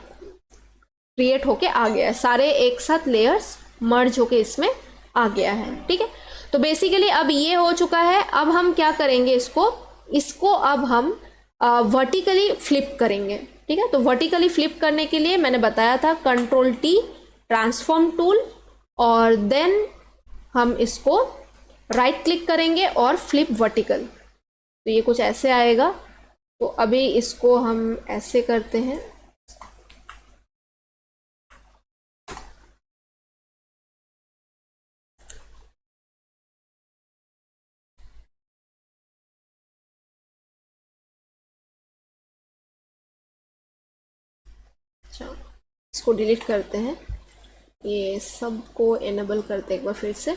क्रिएट होके आ गया है, सारे एक साथ लेयर्स मर्ज होके इसमें आ गया है, ठीक है। तो बेसिकली अब ये हो चुका है। अब हम क्या करेंगे, इसको अब हम वर्टिकली फ्लिप करेंगे, ठीक है। तो वर्टिकली फ्लिप करने के लिए मैंने बताया था कंट्रोल टी, ट्रांसफॉर्म टूल, और देन हम इसको राइट क्लिक करेंगे और फ्लिप वर्टिकल। तो ये कुछ ऐसे आएगा। तो अभी इसको हम ऐसे करते हैं, अच्छा इसको डिलीट करते हैं, ये सबको एनेबल करते हैं एक बार फिर से।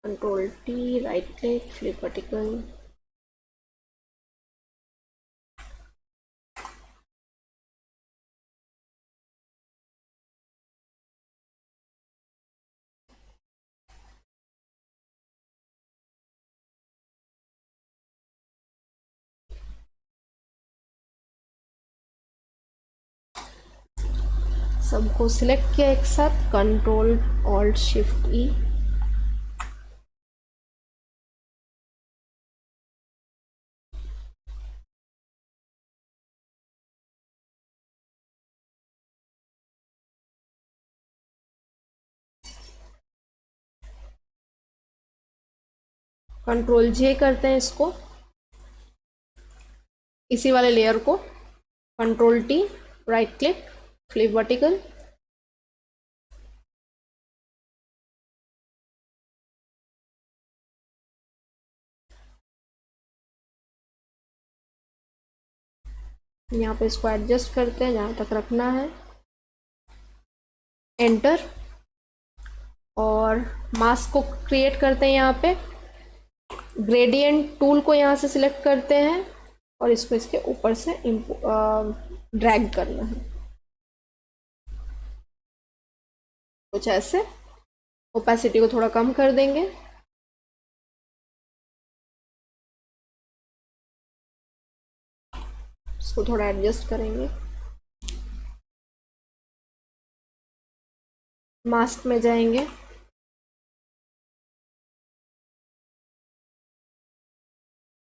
Control T, right click, flip vertical. सबको सिलेक्ट किया एक साथ, कंट्रोल ऑल्ट शिफ्ट ई। कंट्रोल जे करते हैं इसको, इसी वाले लेयर को, control T, right click, flip vertical. यहाँ पे इसको एडजस्ट करते हैं जहाँ तक रखना है, एंटर, और मास्क को क्रिएट करते हैं। यहाँ पे ग्रेडियंट टूल को यहाँ से सिलेक्ट करते हैं और इसको इसके ऊपर से ड्रैग करना है, कुछ ऐसे। ओपेसिटी को थोड़ा कम कर देंगे, इसको थोड़ा एडजस्ट करेंगे। मास्क में जाएंगे,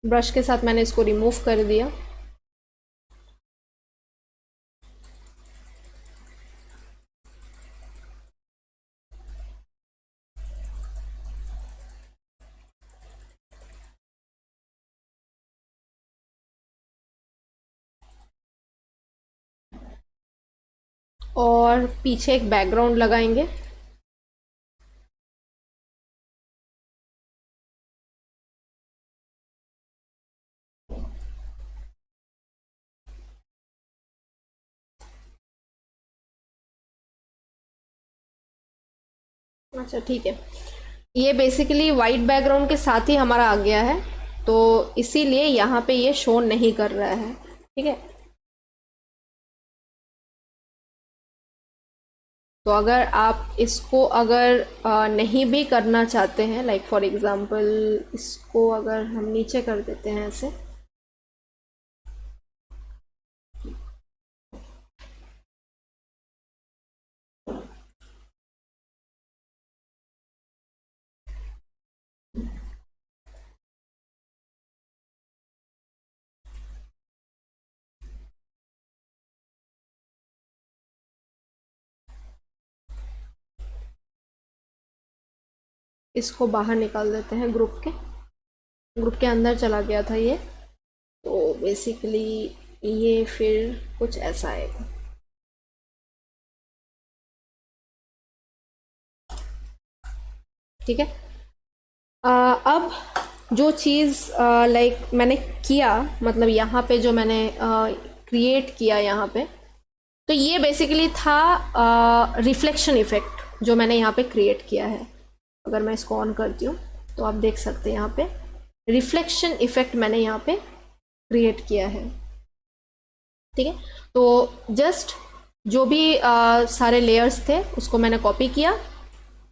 ब्रश के साथ मैंने इसको रिमूव कर दिया। और पीछे एक बैकग्राउंड लगाएंगे। अच्छा ठीक है, ये बेसिकली वाइट बैकग्राउंड के साथ ही हमारा आ गया है, तो इसीलिए यहाँ पे ये शो नहीं कर रहा है। ठीक है, तो अगर आप इसको अगर नहीं भी करना चाहते हैं, लाइक फॉर एग्जांपल इसको अगर हम नीचे कर देते हैं ऐसे, इसको बाहर निकाल देते हैं, ग्रुप के अंदर चला गया था ये, तो बेसिकली ये फिर कुछ ऐसा आएगा। ठीक है, अब जो चीज़ लाइक मैंने किया, मतलब यहाँ पे जो मैंने क्रिएट किया यहाँ पे, तो ये बेसिकली था रिफ्लेक्शन इफेक्ट जो मैंने यहाँ पे क्रिएट किया है। अगर मैं इसको ऑन करती हूँ तो आप देख सकते हैं यहाँ पे रिफ्लेक्शन इफेक्ट मैंने यहाँ पे क्रिएट किया है। ठीक है, तो जस्ट जो भी सारे लेयर्स थे उसको मैंने कॉपी किया,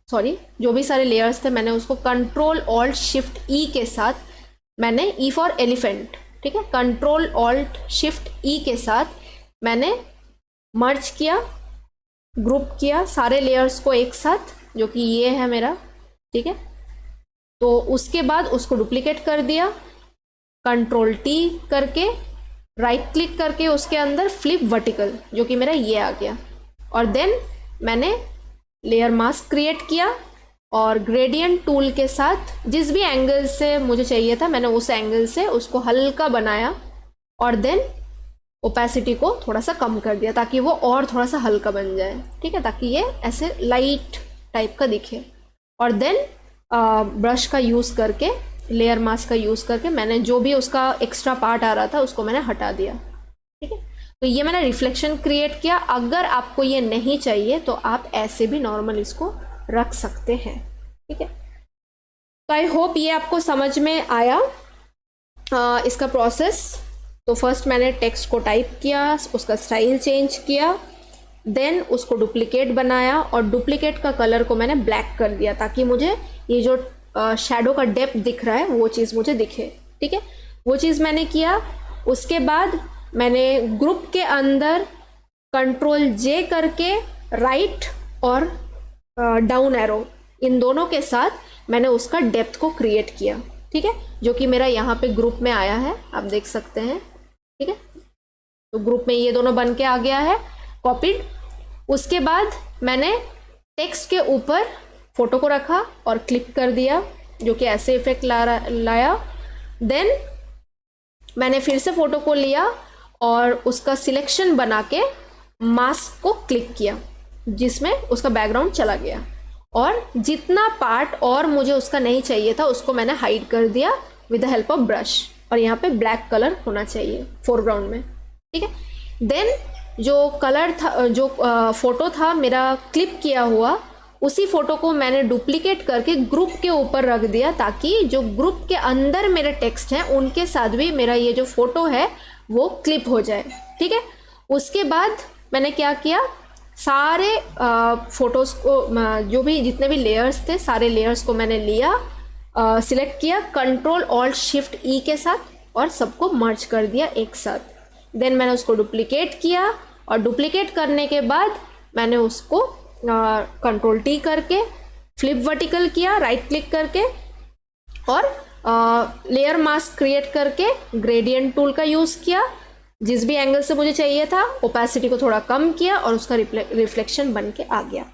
सॉरी जो भी सारे लेयर्स थे मैंने उसको कंट्रोल ऑल्ट शिफ्ट ई के साथ मैंने, ई फॉर एलिफेंट, ठीक है, कंट्रोल ऑल्ट शिफ्ट ई के साथ मैंने मर्ज किया, ग्रुप किया सारे लेयर्स को एक साथ, जो कि ये है मेरा। ठीक है, तो उसके बाद उसको डुप्लीकेट कर दिया, कंट्रोल टी करके राइट क्लिक करके उसके अंदर फ्लिप वर्टिकल, जो कि मेरा ये आ गया, और देन मैंने लेयर मास्क क्रिएट किया और ग्रेडियंट टूल के साथ जिस भी एंगल से मुझे चाहिए था मैंने उस एंगल से उसको हल्का बनाया, और देन ओपेसिटी को थोड़ा सा कम कर दिया ताकि वो और थोड़ा सा हल्का बन जाए। ठीक है, ताकि ये ऐसे लाइट टाइप का दिखे, और देन ब्रश का यूज़ करके, लेयर मास्क का यूज़ करके मैंने जो भी उसका एक्स्ट्रा पार्ट आ रहा था उसको मैंने हटा दिया। ठीक है, तो ये मैंने रिफ्लेक्शन क्रिएट किया। अगर आपको ये नहीं चाहिए तो आप ऐसे भी नॉर्मल इसको रख सकते हैं। ठीक है, तो आई होप ये आपको समझ में आया इसका प्रोसेस। तो फर्स्ट मैंने टेक्स्ट को टाइप किया, उसका स्टाइल चेंज किया, देन उसको डुप्लीकेट बनाया और डुप्लीकेट का कलर को मैंने ब्लैक कर दिया ताकि मुझे ये जो शैडो का डेप्थ दिख रहा है वो चीज़ मुझे दिखे। ठीक है, वो चीज़ मैंने किया। उसके बाद मैंने ग्रुप के अंदर कंट्रोल जे करके राइट और डाउन एरो इन दोनों के साथ मैंने उसका डेप्थ को क्रिएट किया। ठीक है, जो कि मेरा यहाँ पे ग्रुप में आया है, आप देख सकते हैं। ठीक है, तो ग्रुप में ये दोनों बन के आ गया है कॉपीड। उसके बाद मैंने टेक्स्ट के ऊपर फोटो को रखा और क्लिक कर दिया, जो कि ऐसे इफेक्ट लाया। देन मैंने फिर से फोटो को लिया और उसका सिलेक्शन बना के मास्क को क्लिक किया, जिसमें उसका बैकग्राउंड चला गया, और जितना पार्ट और मुझे उसका नहीं चाहिए था उसको मैंने हाइड कर दिया with the help of brush, और यहाँ पे ब्लैक कलर होना चाहिए फोरग्राउंड में। ठीक है, देन जो कलर था, जो फोटो था मेरा क्लिप किया हुआ, उसी फोटो को मैंने डुप्लीकेट करके ग्रुप के ऊपर रख दिया ताकि जो ग्रुप के अंदर मेरे टेक्स्ट हैं उनके साथ भी मेरा ये जो फोटो है वो क्लिप हो जाए। ठीक है, उसके बाद मैंने क्या किया, सारे फोटोज़ को, जो भी जितने भी लेयर्स थे सारे लेयर्स को मैंने लिया, सिलेक्ट किया कंट्रोल ऑल्ट शिफ्ट ई के साथ और सबको मर्ज कर दिया एक साथ। देन मैंने उसको डुप्लीकेट किया, और डुप्लीकेट करने के बाद मैंने उसको कंट्रोल टी करके फ्लिप वर्टिकल किया राइट क्लिक करके, और लेयर मास्क क्रिएट करके ग्रेडियंट टूल का यूज़ किया, जिस भी एंगल से मुझे चाहिए था ओपेसिटी को थोड़ा कम किया और उसका रिफ्लेक्शन बन के आ गया।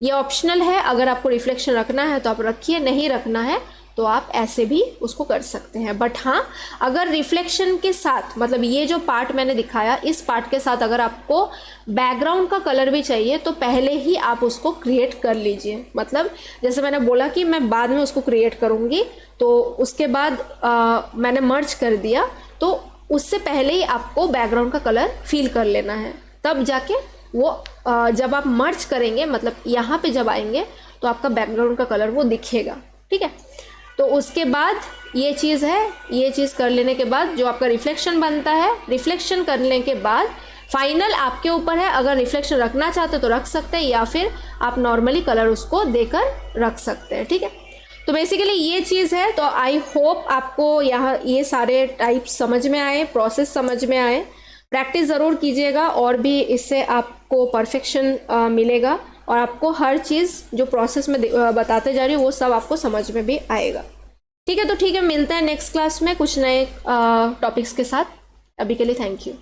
ये ऑप्शनल है, अगर आपको रिफ्लेक्शन रखना है तो आप रखिए, नहीं रखना है तो आप ऐसे भी उसको कर सकते हैं। बट हाँ, अगर रिफ्लेक्शन के साथ, मतलब ये जो पार्ट मैंने दिखाया इस पार्ट के साथ अगर आपको बैकग्राउंड का कलर भी चाहिए तो पहले ही आप उसको क्रिएट कर लीजिए। मतलब जैसे मैंने बोला कि मैं बाद में उसको क्रिएट करूँगी, तो उसके बाद मैंने मर्ज कर दिया, तो उससे पहले ही आपको बैकग्राउंड का कलर फील कर लेना है, तब जाके वो जब आप मर्ज करेंगे, मतलब यहाँ पे जब आएंगे तो आपका बैकग्राउंड का कलर वो दिखेगा, ठीक है। तो उसके बाद ये चीज़ है, ये चीज़ कर लेने के बाद जो आपका रिफ्लेक्शन बनता है, रिफ्लेक्शन करने के बाद फाइनल आपके ऊपर है, अगर रिफ्लेक्शन रखना चाहते तो रख सकते हैं या फिर आप नॉर्मली कलर उसको देकर रख सकते हैं, ठीक है। तो बेसिकली ये चीज़ है। तो आई होप आपको यहाँ ये सारे टाइप्स समझ में आए, प्रोसेस समझ में आए। प्रैक्टिस ज़रूर कीजिएगा और भी इससे आपको परफेक्शन मिलेगा और आपको हर चीज़ जो प्रोसेस में बताते जा रही हूँ वो सब आपको समझ में भी आएगा, ठीक है। तो ठीक है, मिलते हैं नेक्स्ट क्लास में कुछ नए टॉपिक्स के साथ। अभी के लिए थैंक यू।